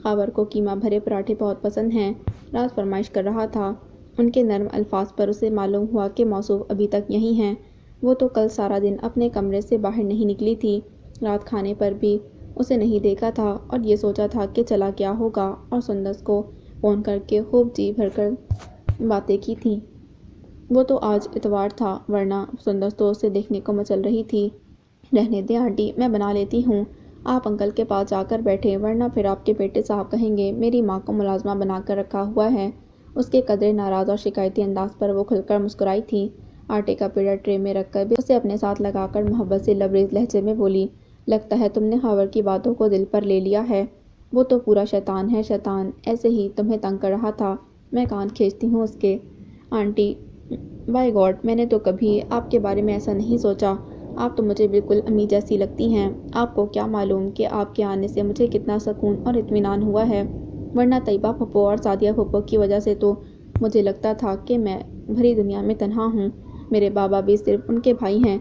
خاور کو قیمہ بھرے پراٹھے بہت پسند ہیں۔ رات فرمائش کر رہا تھا۔ ان کے نرم الفاظ پر اسے معلوم ہوا کہ موصوف ابھی تک یہیں ہیں۔ وہ تو کل سارا دن اپنے کمرے سے باہر نہیں نکلی تھی۔ رات کھانے پر بھی اسے نہیں دیکھا تھا اور یہ سوچا تھا کہ چلا کیا ہوگا، اور سندس کو فون کر کے خوب جی بھر کر باتیں کی تھیں۔ وہ تو آج اتوار تھا، ورنہ سندس تو اسے دیکھنے کو مچل رہی تھی۔ رہنے دیں آنٹی، میں بنا لیتی ہوں۔ آپ انکل کے پاس جا کر بیٹھیں، ورنہ پھر آپ کے بیٹے صاحب کہیں گے میری ماں کو ملازمہ بنا کر رکھا ہوا ہے۔ اس کے قدرے ناراض اور شکایتی انداز پر وہ کھل کر مسکرائی تھی۔ آٹے کا پیڑا ٹرے میں رکھ کر بھی اسے اپنے ساتھ لگا کر محبت سے لبریز لہجے میں بولی، لگتا ہے تم نے خاور کی باتوں کو دل پر لے لیا ہے۔ وہ تو پورا شیطان ہے، شیطان، ایسے ہی تمہیں تنگ کر رہا تھا، میں کان کھینچتی ہوں اس کے۔ آنٹی، بائی گاڈ، میں نے تو کبھی آپ کے بارے میں ایسا نہیں سوچا۔ آپ تو مجھے بالکل امی جیسی لگتی ہیں۔ آپ کو کیا معلوم کہ آپ کے آنے سے مجھے کتنا سکون اور اطمینان ہوا ہے، ورنہ طیبہ پھپھو اور سعدیہ پھپھو کی وجہ سے تو مجھے لگتا تھا کہ میں بھری دنیا میں تنہا ہوں۔ میرے بابا بھی صرف ان کے بھائی ہیں،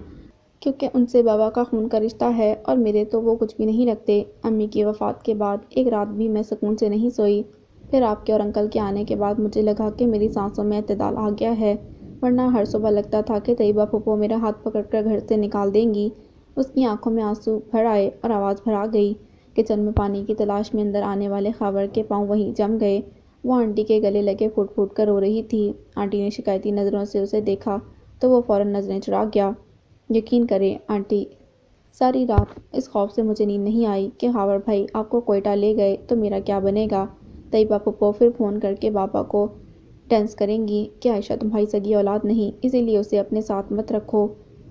کیونکہ ان سے بابا کا خون کا رشتہ ہے، اور میرے تو وہ کچھ بھی نہیں لگتے۔ امی کی وفات کے بعد ایک رات بھی میں سکون سے نہیں سوئی۔ پھر آپ کے اور انکل کے آنے کے بعد مجھے لگا کہ میری سانسوں میں اعتدال آ گیا ہے، ورنہ ہر صبح لگتا تھا کہ طیبہ پھپھو میرا ہاتھ پکڑ کر گھر سے نکال دیں گی۔ اس کی آنکھوں میں آنسو بھر آئے اور آواز بھر آ گئی۔ کچن میں پانی کی تلاش میں اندر آنے والے خاور کے پاؤں وہیں جم گئے۔ وہ آنٹی کے گلے لگے پھوٹ پھوٹ کر رو رہی تھی۔ آنٹی نے شکایتی نظروں سے اسے دیکھا تو وہ فوراً نظریں چرا گیا۔ یقین کریں آنٹی، ساری رات اس خوف سے مجھے نیند نہیں آئی کہ خاور بھائی آپ کو کوئٹہ لے گئے تو میرا کیا بنے گا۔ طیبہ پھپھو پھر فون کر کے بابا کو ٹینس کریں گی کہ عائشہ تمہاری سگی اولاد نہیں، اسی لیے اسے اپنے ساتھ مت رکھو۔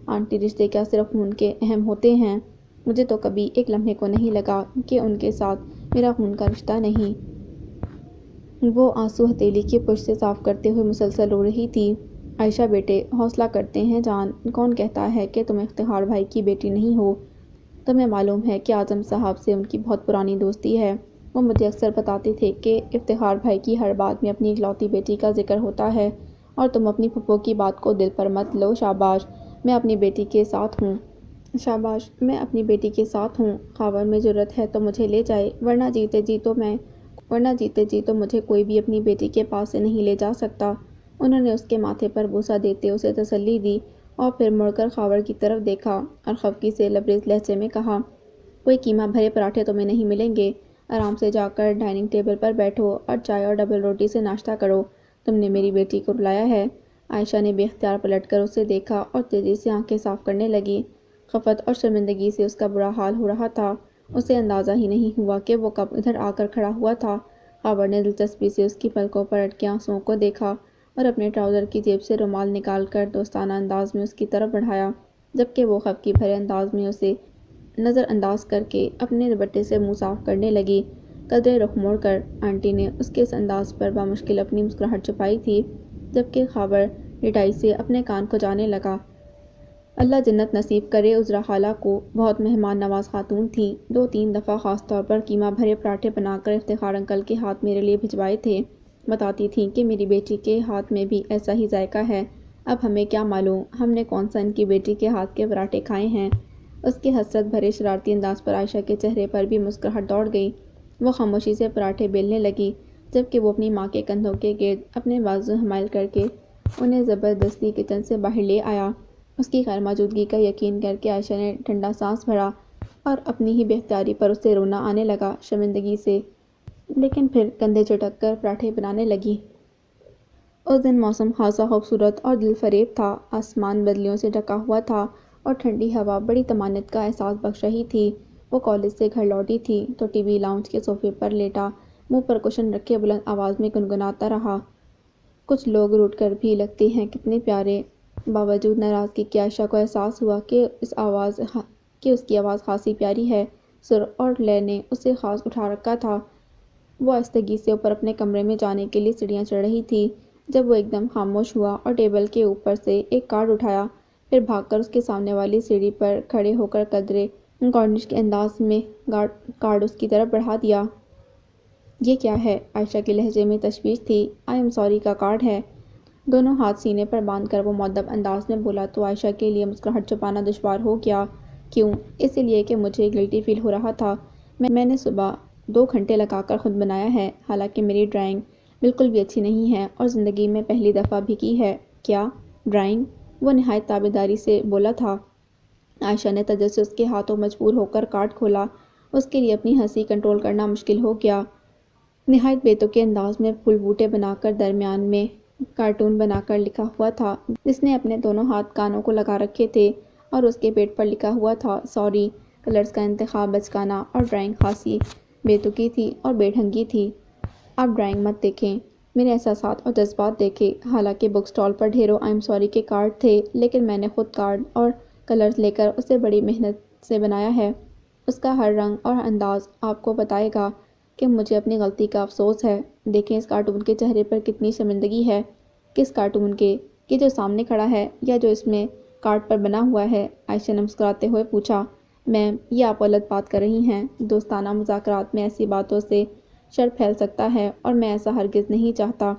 آنٹی، رشتے کیا صرف خون کے اہم ہوتے ہیں؟ مجھے تو کبھی ایک لمحے کو نہیں لگا کہ ان کے ساتھ میرا خون کا رشتہ نہیں۔ وہ آنسو ہتھیلی کی پشت سے صاف کرتے ہوئے مسلسل رو رہی تھی۔ عائشہ بیٹے، حوصلہ کرتے ہیں جان، کون کہتا ہے کہ تم افتخار بھائی کی بیٹی نہیں ہو؟ تمہیں معلوم ہے کہ اعظم صاحب سے ان کی بہت پرانی دوستی ہے۔ وہ مجھے اکثر بتاتے تھے کہ افتخار بھائی کی ہر بات میں اپنی اکلوتی بیٹی کا ذکر ہوتا ہے، اور تم اپنی پھپھو کی بات کو دل پر مت لو۔ شاباش، میں اپنی بیٹی کے ساتھ ہوں۔ شاباش، میں اپنی بیٹی کے ساتھ ہوں۔ خاور میں جرأت ہے تو مجھے لے جائے، ورنہ جیتے جی تو مجھے کوئی بھی اپنی بیٹی کے پاس سے نہیں لے جا سکتا۔ انہوں نے اس کے ماتھے پر بوسہ دیتے اسے تسلی دی اور پھر مڑ کر خاور کی طرف دیکھا اور خفگی سے لبریز لہجے میں کہا، کوئی قیمہ بھرے پراٹھے تمہیں نہیں ملیں گے، آرام سے جا کر ڈائننگ ٹیبل پر بیٹھو اور چائے اور ڈبل روٹی سے ناشتہ کرو۔ تم نے میری بیٹی کو رلایا ہے؟ عائشہ نے بے اختیار پلٹ کر اسے دیکھا اور تیزی سے آنکھیں صاف کرنے لگی۔ خفت اور شرمندگی سے اس کا برا حال ہو رہا تھا۔ اسے اندازہ ہی نہیں ہوا کہ وہ کب ادھر آ کر کھڑا ہوا تھا۔ خاور نے دلچسپی سے اس کی پلکوں پر اٹکے آنسوؤں کو دیکھا اور اپنے ٹراؤزر کی جیب سے رومال نکال کر دوستانہ انداز میں اس کی طرف بڑھایا، جبکہ وہ خفگی بھرے انداز میں اسے نظر انداز کر کے اپنے دوپٹے سے منہ صاف کرنے لگی۔ قدرے رخ موڑ کر آنٹی نے اس کے اس انداز پر بامشکل اپنی مسکراہٹ چھپائی تھی، جبکہ خاور رٹائی سے اپنے کان کھجانے لگا۔ اللہ جنت نصیب کرے عذرا خالہ کو بہت مہمان نواز خاتون تھیں۔ 2-3 دفعہ خاص طور پر قیمہ بھرے پراٹھے بنا کر افتخار انکل کے ہاتھ میرے لیے بھجوائے تھے۔ بتاتی تھیں کہ میری بیٹی کے ہاتھ میں بھی ایسا ہی ذائقہ ہے۔ اب ہمیں کیا معلوم ہم نے کون سا ان کی بیٹی کے ہاتھ کے پراٹھے کھائے ہیں۔ اس کے حسرت بھرے شرارتی انداز پر عائشہ کے چہرے پر بھی مسکراہٹ دوڑ گئی۔ وہ خاموشی سے پراٹھے بیلنے لگی جبکہ وہ اپنی ماں کے کندھوں کے گرد اپنے بازو حمائل کر کے انہیں زبردستی کچن سے باہر لے آیا۔ اس کی غیر موجودگی کا یقین کر کے عائشہ نے ٹھنڈا سانس بھرا اور اپنی ہی بے اختیاری پر اسے رونا آنے لگا شرمندگی سے، لیکن پھر کندھے جھٹک کر پراٹھے بنانے لگی۔ اس دن موسم خاصا خوبصورت اور دل فریب تھا۔ آسمان بدلیوں سے ڈھکا ہوا تھا اور ٹھنڈی ہوا بڑی طمانینت کا احساس بخش رہی تھی۔ وہ کالج سے گھر لوٹی تھی تو ٹی وی لاؤنج کے صوفے پر لیٹا منہ پر کشن رکھے بلند آواز میں گنگناتا رہا۔ کچھ لوگ روٹھ کر بھی لگتے ہیں کتنے پیارے۔ باوجود ناراضگی کے عائشہ کو احساس ہوا کہ اس کی آواز خاصی پیاری ہے۔ سر اور لے نے اسے خاص اٹھا رکھا تھا۔ وہ آہستگی سے اوپر اپنے کمرے میں جانے کے لیے سیڑھیاں چڑھ رہی تھی جب وہ ایک دم خاموش ہوا اور ٹیبل کے اوپر سے ایک کارڈ اٹھایا، پھر بھاگ کر اس کے سامنے والی سیڑھی پر کھڑے ہو کر قدرے گارنش کے انداز میں کارڈ اس کی طرف بڑھا دیا۔ یہ کیا ہے؟ عائشہ کے لہجے میں تشویش تھی۔ آئی ایم سوری کا کارڈ ہے۔ دونوں ہاتھ سینے پر باندھ کر وہ مؤدب انداز میں بولا تو عائشہ کے لیے مسکراہٹ چھپانا دشوار ہو گیا۔ کیوں؟ اس لیے کہ مجھے گلٹی فیل ہو رہا تھا۔ میں نے صبح 2 گھنٹے لگا کر خود بنایا ہے، حالانکہ میری ڈرائنگ بالکل بھی اچھی نہیں ہے اور زندگی میں پہلی دفعہ بھی کی ہے۔ کیا ڈرائنگ؟ وہ نہایت تابعداری سے بولا تھا۔ عائشہ نے تجسس کے ہاتھوں مجبور ہو کر کارڈ کھولا۔ اس کے لیے اپنی ہنسی کنٹرول کرنا مشکل ہو گیا۔ نہایت بے تکی انداز میں پھول بوٹے بنا کر درمیان میں کارٹون بنا کر لکھا ہوا تھا جس نے اپنے دونوں ہاتھ کانوں کو لگا رکھے تھے اور اس کے پیٹ پر لکھا ہوا تھا سوری۔ کلرز کا انتخاب بچکانہ اور ڈرائنگ خاصی بے تکی تھی اور بے ڈھنگی تھی۔ آپ ڈرائنگ مت دیکھیں، میرے احساسات اور جذبات دیکھیں۔ حالانکہ بک سٹال پر ڈھیروں آئی ایم سوری کے کارڈ تھے لیکن میں نے خود کارڈ اور کلرز لے کر اسے بڑی محنت سے بنایا ہے۔ اس کا ہر رنگ اور انداز آپ کو بتائے گا کہ مجھے اپنی غلطی کا افسوس ہے۔ دیکھیں اس کارٹون کے چہرے پر کتنی شرمندگی ہے۔ کس کارٹون کے؟ کہ جو سامنے کھڑا ہے یا جو اس میں کارڈ پر بنا ہوا ہے؟ عائشہ نے مسکراتے ہوئے پوچھا۔ میم، یہ آپ غلط بات کر رہی ہیں۔ دوستانہ مذاکرات میں ایسی باتوں سے شر پھیل سکتا ہے اور میں ایسا ہرگز نہیں چاہتا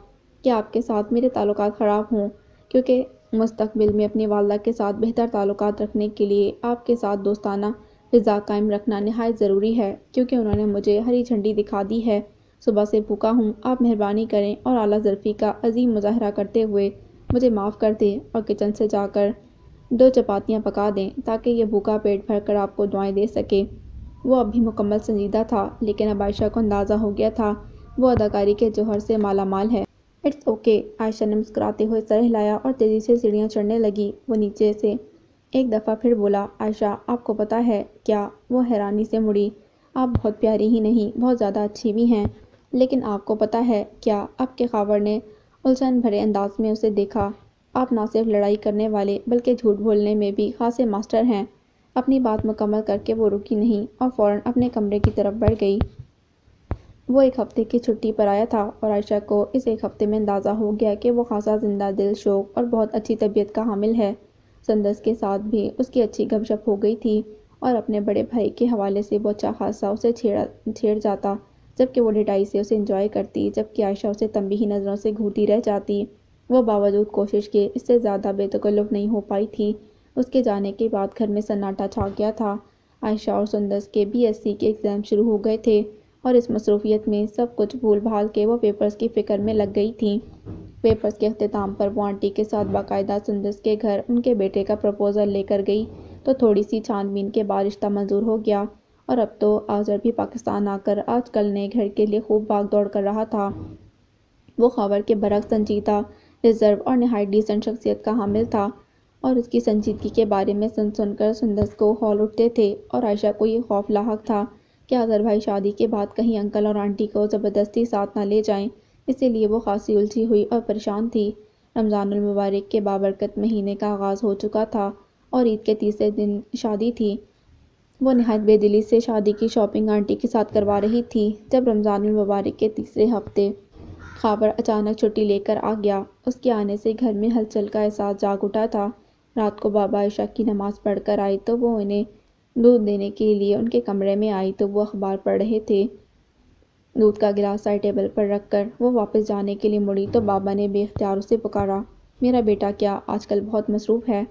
کہ آپ کے ساتھ میرے تعلقات خراب ہوں، کیونکہ مستقبل میں اپنی والدہ کے ساتھ بہتر تعلقات رکھنے کے لیے آپ کے ساتھ دوستانہ فضا قائم رکھنا نہایت ضروری ہے، کیونکہ انہوں نے مجھے ہری جھنڈی دکھا دی ہے۔ صبح سے بھوکا ہوں، آپ مہربانی کریں اور اعلیٰ ظرفی کا عظیم مظاہرہ کرتے ہوئے مجھے معاف کر دیں اور کچن سے جا کر 2 چپاتیاں پکا دیں تاکہ یہ بھوکا پیٹ بھر کر آپ کو دعائیں دے سکے۔ وہ اب بھی مکمل سنجیدہ تھا لیکن اب عائشہ کو اندازہ ہو گیا تھا وہ اداکاری کے جوہر سے مالا مال ہے۔ اٹس اوکے، عائشہ نے مسکراتے ہوئے سر ہلایا اور تیزی سے سیڑھیاں چڑھنے لگی۔ وہ نیچے سے ایک دفعہ پھر بولا، عائشہ آپ کو پتہ ہے کیا؟ وہ حیرانی سے مڑی۔ آپ بہت پیاری ہی نہیں بہت زیادہ اچھی بھی ہیں۔ لیکن آپ کو پتہ ہے کیا؟ اب کے خاور نے الجھن بھرے انداز میں اسے دیکھا۔ آپ نہ صرف لڑائی کرنے والے بلکہ جھوٹ بولنے میں بھی خاصے ماسٹر ہیں۔ اپنی بات مکمل کر کے وہ رکی نہیں اور فوراً اپنے کمرے کی طرف بڑھ گئی۔ وہ 1 ہفتے کی چھٹی پر آیا تھا اور عائشہ کو اس 1 ہفتے میں اندازہ ہو گیا کہ وہ خاصا زندہ دل، شوق اور بہت اچھی طبیعت کا حامل ہے۔ سندس کے ساتھ بھی اس کی اچھی گپ شپ ہو گئی تھی اور اپنے بڑے بھائی کے حوالے سے وہ اچھا خاصا اسے چھیڑ جاتا جبکہ وہ ڈھٹائی سے اسے انجوائے کرتی، جبکہ عائشہ اسے تنبیہی نظروں سے گھورتی رہ جاتی۔ وہ باوجود کوشش کے اس سے زیادہ بے تکلف نہیں ہو پائی تھی۔ اس کے جانے کے بعد گھر میں سناٹا چھا گیا تھا۔ عائشہ اور سندس کے BSc کے ایگزام شروع ہو گئے تھے اور اس مصروفیت میں سب کچھ بھول بھال کے وہ پیپرز کی فکر میں لگ گئی تھیں۔ پیپرز کے اختتام پر وہ آنٹی کے ساتھ باقاعدہ سندس کے گھر ان کے بیٹے کا پرپوزل لے کر گئی تو تھوڑی سی چھان بین کے بعد رشتہ منظور ہو گیا اور اب تو آذر بھی پاکستان آ کر آج کل نئے گھر کے لیے خوب بھاگ دوڑ کر رہا تھا۔ وہ خاور کے برعکس سنجیدہ، ریزرو اور نہایت ڈیسنٹ شخصیت کا حامل تھا اور اس کی سنجیدگی کے بارے میں سن کر سندس کو ہول اٹھتے تھے اور عائشہ کو یہ خوف لاحق تھا کہ آذر بھائی شادی کے بعد کہیں انکل اور آنٹی کو زبردستی ساتھ نہ لے جائیں، اسی لیے وہ خاصی الجھی ہوئی اور پریشان تھی۔ رمضان المبارک کے بابرکت مہینے کا آغاز ہو چکا تھا اور عید کے تیسرے دن شادی تھی۔ وہ نہایت بے دلی سے شادی کی شاپنگ آنٹی کے ساتھ کروا رہی تھی جب رمضان المبارک کے تیسرے ہفتے خاور اچانک چھٹی لے کر آ گیا۔ اس کے آنے سے گھر میں ہلچل کا احساس جاگ اٹھا تھا۔ رات کو بابا عشاء کی نماز پڑھ کر آئی تو وہ انہیں دودھ دینے کے لیے ان کے کمرے میں آئی تو وہ اخبار پڑھ رہے تھے۔ دودھ کا گلاس سائڈ ٹیبل پر رکھ کر وہ واپس جانے کے لیے مڑی تو بابا نے بے اختیار اسے پکارا، میرا بیٹا کیا آج کل بہت مصروف ہے؟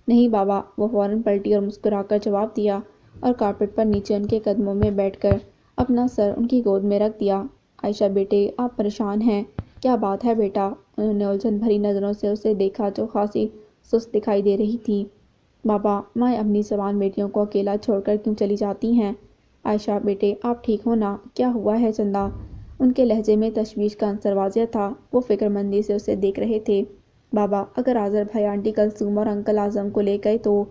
نہیں بابا، وہ فوراً پلٹی اور مسکرا کر جواب دیا اور کارپٹ پر نیچے ان کے قدموں میں بیٹھ کر اپنا سر ان کی گود میں رکھ دیا۔ عائشہ بیٹے، آپ پریشان ہیں؟ کیا بات ہے بیٹا؟ انہوں نے الجھن بھری نظروں سے اسے دیکھا جو خاصی سست دکھائی دے رہی تھی۔ بابا، مائیں اپنی جوان بیٹیوں کو اکیلا چھوڑ کر کیوں چلی جاتی ہیں؟ عائشہ بیٹے، آپ ٹھیک ہو نا؟ کیا ہوا ہے چندا؟ ان کے لہجے میں تشویش کا عنصر واضح تھا۔ وہ فکر مندی سے اسے دیکھ رہے تھے۔ بابا، اگر آذر بھائی آنٹی کلثوم اور انکل اعظم کو لے گئے تو؟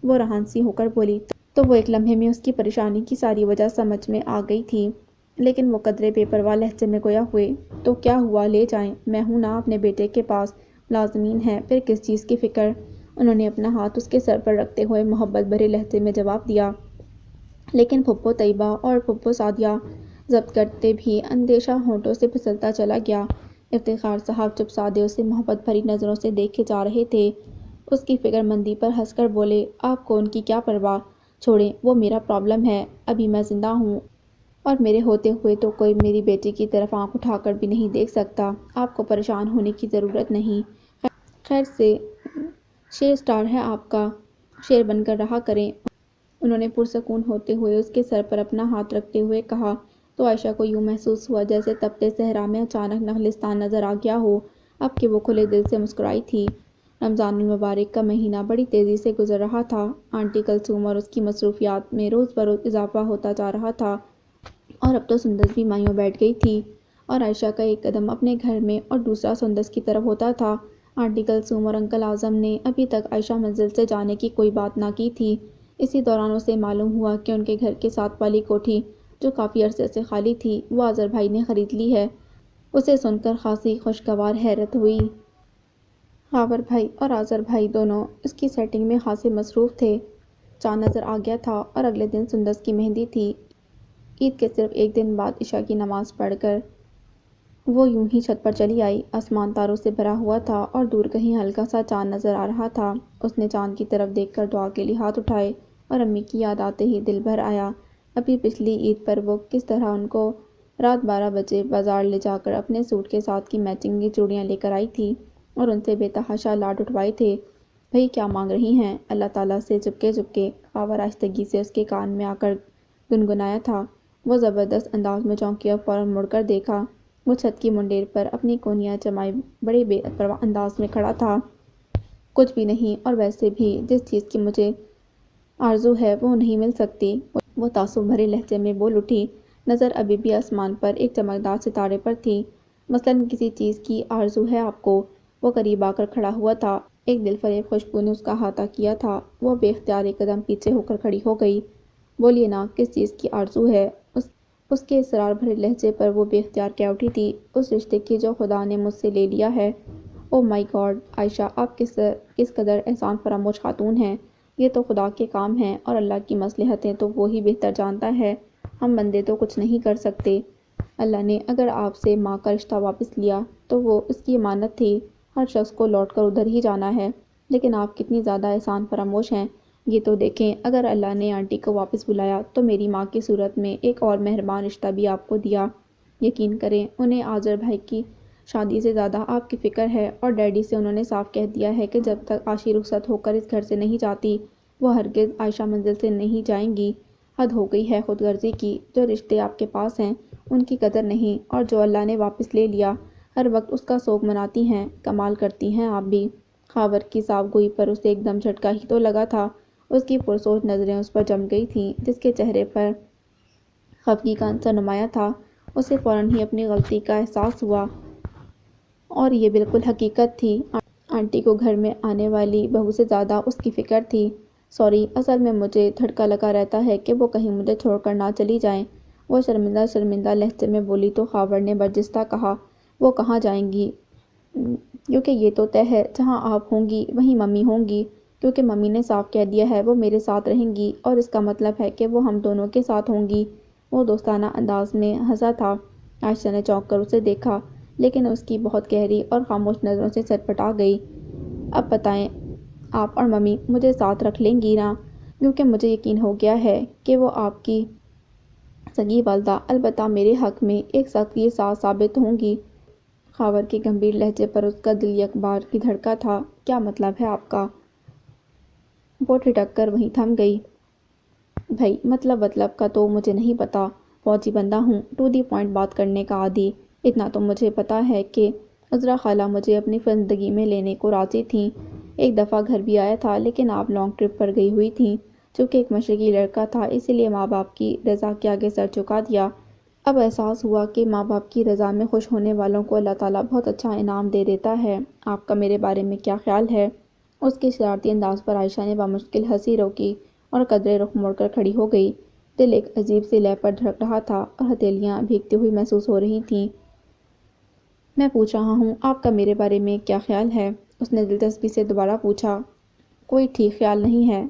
وہ رہان سی ہو کر بولی تو وہ ایک لمحے میں اس کی پریشانی کی ساری وجہ سمجھ میں آ گئی تھی، لیکن وہ قدرے بے پرواہ لہجے میں گویا ہوئے، تو کیا ہوا، لے جائیں، میں ہوں نا اپنے بیٹے کے پاس، ملازمین ہیں، پھر کس چیز کی فکر؟ انہوں نے اپنا ہاتھ اس کے سر پر رکھتے ہوئے محبت بھرے لہجے میں جواب دیا۔ لیکن پھپھو طیبہ اور پھپھو سعدیہ، ضبط کرتے بھی اندیشہ ہونٹوں سے پھسلتا چلا گیا۔ افتخار صاحب چپ سادے اسے محبت بھری نظروں سے دیکھے جا رہے تھے۔ اس کی فکر مندی پر ہنس کر بولے، آپ کو ان کی کیا پرواہ، چھوڑیں، وہ میرا پرابلم ہے، ابھی میں زندہ ہوں اور میرے ہوتے ہوئے تو کوئی میری بیٹی کی طرف آنکھ اٹھا کر بھی نہیں دیکھ سکتا، آپ کو پریشان ہونے کی ضرورت نہیں۔ خیر سے شیر اسٹار ہے آپ کا، شیر بن کر رہا کریں۔ انہوں نے پرسکون ہوتے ہوئے اس کے سر پر اپنا ہاتھ رکھتے ہوئے کہا تو عائشہ کو یوں محسوس ہوا جیسے تپتے صحرا میں اچانک نخلستان نظر آ گیا ہو، اب کہ وہ کھلے دل سے مسکرائی تھی۔ رمضان المبارک کا مہینہ بڑی تیزی سے گزر رہا تھا۔ آنٹی کلثوم اور اس کی مصروفیات میں روز بروز اضافہ ہوتا جا رہا تھا اور اب تو سندس بھی مائیوں بیٹھ گئی تھی اور عائشہ کا ایک قدم اپنے گھر میں اور دوسرا سندس کی طرف ہوتا تھا۔ آنٹی کلثوم اور انکل اعظم نے ابھی تک عائشہ منزل سے جانے کی کوئی بات نہ کی تھی۔ اسی دوران اسے معلوم ہوا کہ ان کے گھر کے ساتھ والی کوٹھی جو کافی عرصے سے خالی تھی وہ آذر بھائی نے خرید لی ہے۔ اسے سن کر خاصی خوشگوار حیرت ہوئی۔ خاور بھائی اور آذر بھائی دونوں اس کی سیٹنگ میں خاصے مصروف تھے۔ چاند نظر آ گیا تھا اور اگلے دن سندس کی مہندی تھی۔ عید کے صرف ایک دن بعد عشاء کی نماز پڑھ کر وہ یوں ہی چھت پر چلی آئی۔ آسمان تاروں سے بھرا ہوا تھا اور دور کہیں ہلکا سا چاند نظر آ رہا تھا۔ اس نے چاند کی طرف دیکھ کر دعا کے لیے ہاتھ اٹھائے اور امی کی یاد آتے ہی دل بھر آیا۔ ابھی پچھلی عید پر وہ کس طرح ان کو رات 12 بجے بازار لے جا کر اپنے سوٹ کے ساتھ کی میچنگ کی چوڑیاں لے کر آئی تھی اور ان سے بے تحاشا لاڈ اٹھوائے تھے۔ بھئی کیا مانگ رہی ہیں؟ اللہ تعالیٰ سے چپکے چپکے خاور آہستگی سے اس کے کان میں آ کر گنگنایا تھا۔ وہ زبردست انداز میں چونکی اور فوراً مڑ کر دیکھا۔ وہ چھت کی منڈیر پر اپنی کونیاں جمائے بڑے بے پرواہ انداز میں کھڑا تھا۔ کچھ بھی نہیں، اور ویسے بھی جس چیز کی مجھے آرزو ہے وہ نہیں مل سکتی، وہ تعصب بھرے لہجے میں بول اٹھی۔ نظر ابھی بھی آسمان پر ایک چمکدار ستارے پر تھی۔ مثلاً کسی چیز کی آرزو ہے آپ کو؟ وہ قریب آ کر کھڑا ہوا تھا۔ ایک دل فریب خوشبو نے اس کا احاطہ کیا تھا۔ وہ بے اختیار ایک قدم پیچھے ہو کر کھڑی ہو گئی۔ بولیے نا، کس چیز کی آرزو ہے؟ اس کے اصرار بھرے لہجے پر وہ بے اختیار کہہ اٹھی تھی، اس رشتے کی جو خدا نے مجھ سے لے لیا ہے۔ او مائی گاڈ عائشہ، آپ کس قدر احسان فراموش خاتون ہیں۔ یہ تو خدا کے کام ہیں اور اللہ کی مصلحتیں تو وہی بہتر جانتا ہے، ہم بندے تو کچھ نہیں کر سکتے۔ اللہ نے اگر آپ سے ماں کا رشتہ واپس لیا تو وہ اس کی امانت تھی، ہر شخص کو لوٹ کر ادھر ہی جانا ہے، لیکن آپ کتنی زیادہ احسان فراموش ہیں۔ یہ تو دیکھیں، اگر اللہ نے آنٹی کو واپس بلایا تو میری ماں کی صورت میں ایک اور مہربان رشتہ بھی آپ کو دیا۔ یقین کریں، انہیں آذر بھائی کی شادی سے زیادہ آپ کی فکر ہے اور ڈیڈی سے انہوں نے صاف کہہ دیا ہے کہ جب تک عاشی رخصت ہو کر اس گھر سے نہیں جاتی وہ ہرگز عائشہ منزل سے نہیں جائیں گی۔ حد ہو گئی ہے خود غرضی کی، جو رشتے آپ کے پاس ہیں ان کی قدر نہیں، اور جو اللہ نے واپس لے لیا ہر وقت اس کا سوگ مناتی ہیں۔ کمال کرتی ہیں آپ بھی۔ خاور کی صاف گوئی پر اسے ایک دم جھٹکا ہی تو لگا تھا۔ اس کی پرسوچ نظریں اس پر جم گئی تھیں جس کے چہرے پر خفگی کا عنصر نمایاں تھا۔ اسے فوراً ہی اپنی غلطی کا احساس ہوا اور یہ بالکل حقیقت تھی، آنٹی کو گھر میں آنے والی بہو سے زیادہ اس کی فکر تھی۔ سوری، اصل میں مجھے دھڑکا لگا رہتا ہے کہ وہ کہیں مجھے چھوڑ کر نہ چلی جائیں، وہ شرمندہ شرمندہ لہجے میں بولی تو خاور نے برجستہ کہا، وہ کہاں جائیں گی؟ کیونکہ یہ تو طے ہے، جہاں آپ ہوں گی وہیں ممی ہوں گی، کیونکہ ممی نے صاف کہہ دیا ہے وہ میرے ساتھ رہیں گی اور اس کا مطلب ہے کہ وہ ہم دونوں کے ساتھ ہوں گی۔ وہ دوستانہ انداز میں ہنسا تھا۔ عائشہ نے چونک کر اسے دیکھا، لیکن اس کی بہت گہری اور خاموش نظروں سے سرپٹ آ گئی۔ اب بتائیں آپ اور ممی مجھے ساتھ رکھ لیں گی نا، کیونکہ مجھے یقین ہو گیا ہے کہ وہ آپ کی سگی والدہ البتہ میرے حق میں ایک سخت یہ ساز ثابت ہوں گی۔ خاور کے گمبھیر لہجے پر اس کا دل یک بار کی دھڑکا تھا۔ کیا مطلب ہے آپ کا؟ وہ ٹھٹک کر وہیں تھم گئی۔ بھائی مطلب کا تو مجھے نہیں پتا، فوجی بندہ ہوں، ٹو دی پوائنٹ بات کرنے کا عادی۔ اتنا تو مجھے پتا ہے کہ عذرا خالہ مجھے اپنی زندگی میں لینے کو راضی تھیں۔ ایک دفعہ گھر بھی آیا تھا، لیکن آپ لانگ ٹرپ پر گئی ہوئی تھیں۔ چونکہ ایک مشرقی لڑکا تھا اسی لیے ماں باپ کی رضا کے آگے سر جھکا دیا۔ اب احساس ہوا کہ ماں باپ کی رضا میں خوش ہونے والوں کو اللہ تعالیٰ بہت اچھا انعام دے دیتا ہے۔ آپ کا میرے بارے میں کیا خیال ہے؟ اس کے شرارتی انداز پر عائشہ نے بامشکل ہنسی روکی اور قدرے رخ موڑ کر کھڑی ہو گئی۔ دل ایک عجیب سی لے پر دھڑک رہا تھا اور ہتھیلیاں بھیگتی ہوئی محسوس ہو رہی تھیں۔ میں پوچھ رہا ہوں آپ کا میرے بارے میں کیا خیال ہے؟ اس نے دلچسپی سے دوبارہ پوچھا۔ کوئی ٹھیک خیال نہیں ہے،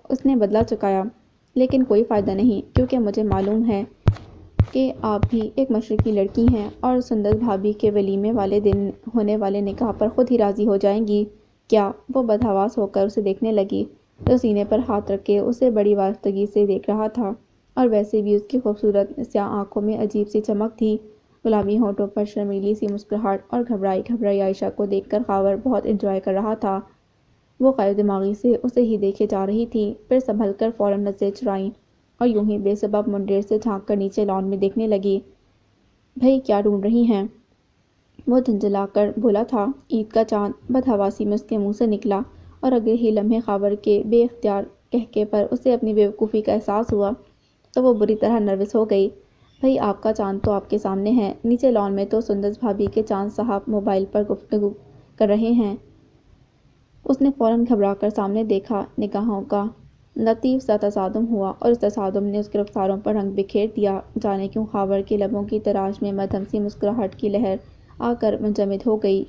اس نے بدلہ چکایا، لیکن کوئی فائدہ نہیں، کیونکہ مجھے معلوم ہے کہ آپ بھی ایک مشرقی لڑکی ہیں اور سندس بھابھی کے ولیمے والے دن ہونے والے نکاح پر خود ہی راضی ہو جائیں گی۔ کیا؟ وہ بدحواس ہو کر اسے دیکھنے لگی، جو سینے پر ہاتھ رکھ کے اسے بڑی وارفتگی سے دیکھ رہا تھا، اور ویسے بھی اس کی خوبصورت سیاہ آنکھوں میں عجیب سی چمک تھی۔ گلابی ہونٹوں پر شرمیلی سی مسکراہٹ اور گھبرائی عائشہ کو دیکھ کر خاور بہت انجوائے کر رہا تھا۔ وہ غیر دماغی سے اسے ہی دیکھے جا رہی تھی، پھر سنبھل کر فوراً نظریں چرائیں اور یوں ہی بے سبب منڈیر سے جھانک کر نیچے لان میں دیکھنے لگی۔ بھئی کیا ڈھونڈ رہی ہیں؟ وہ جھنجھلا کر بولا تھا۔ عید کا چاند، بدحواسی میں اس کے منہ سے نکلا، اور اگلے ہی لمحے خاور کے بے اختیار قہقہے پر اسے اپنی بے وقوفی کا احساس ہوا تو وہ بری طرح نروس ہو گئی۔ بھئی آپ کا چاند تو آپ کے سامنے ہے، نیچے لان میں تو سندس بھابھی کے چاند صاحب موبائل پر گفتگو کر رہے ہیں۔ اس نے فوراً گھبرا کر سامنے دیکھا، نگاہوں کا لطیف سا تصادم ہوا اور اس تصادم نے اس کے رخساروں پر رنگ بکھیر دیا۔ جانے کیوں خاور کے لبوں کی تراش میں مدھم سی مسکراہٹ کی لہر آ کر منجمد ہو گئی۔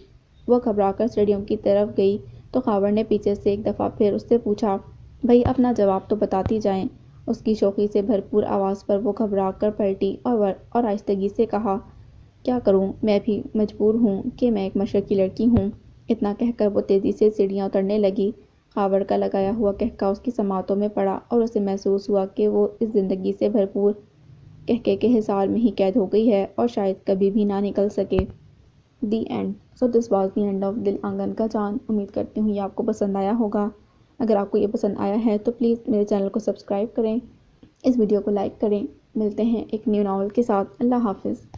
وہ گھبرا کر سیڑھیوں کی طرف گئی تو خاور نے پیچھے سے ایک دفعہ پھر اس سے پوچھا، بھئی اپنا جواب تو بتاتی جائیں۔ اس کی شوخی سے بھرپور آواز پر وہ گھبرا کر پلٹی اور آہستگی سے کہا، کیا کروں، میں بھی مجبور ہوں کہ میں ایک مشرقی لڑکی ہوں۔ اتنا کہہ کر وہ تیزی سے سیڑھیاں اترنے لگی۔ خاور کا لگایا ہوا قہقہا اس کی سماعتوں میں پڑا اور اسے محسوس ہوا کہ وہ اس زندگی سے بھرپور قہقہے کے حصار میں ہی قید ہو گئی ہے اور شاید کبھی بھی نہ نکل سکے۔ The end. So this was the end of دل آنگن کا چاند۔ امید کرتی ہوں یہ آپ کو پسند آیا ہوگا۔ اگر آپ کو یہ پسند آیا ہے تو پلیز میرے چینل کو سبسکرائب کریں، اس ویڈیو کو لائک کریں۔ ملتے ہیں ایک نیو ناول کے ساتھ۔ اللہ حافظ۔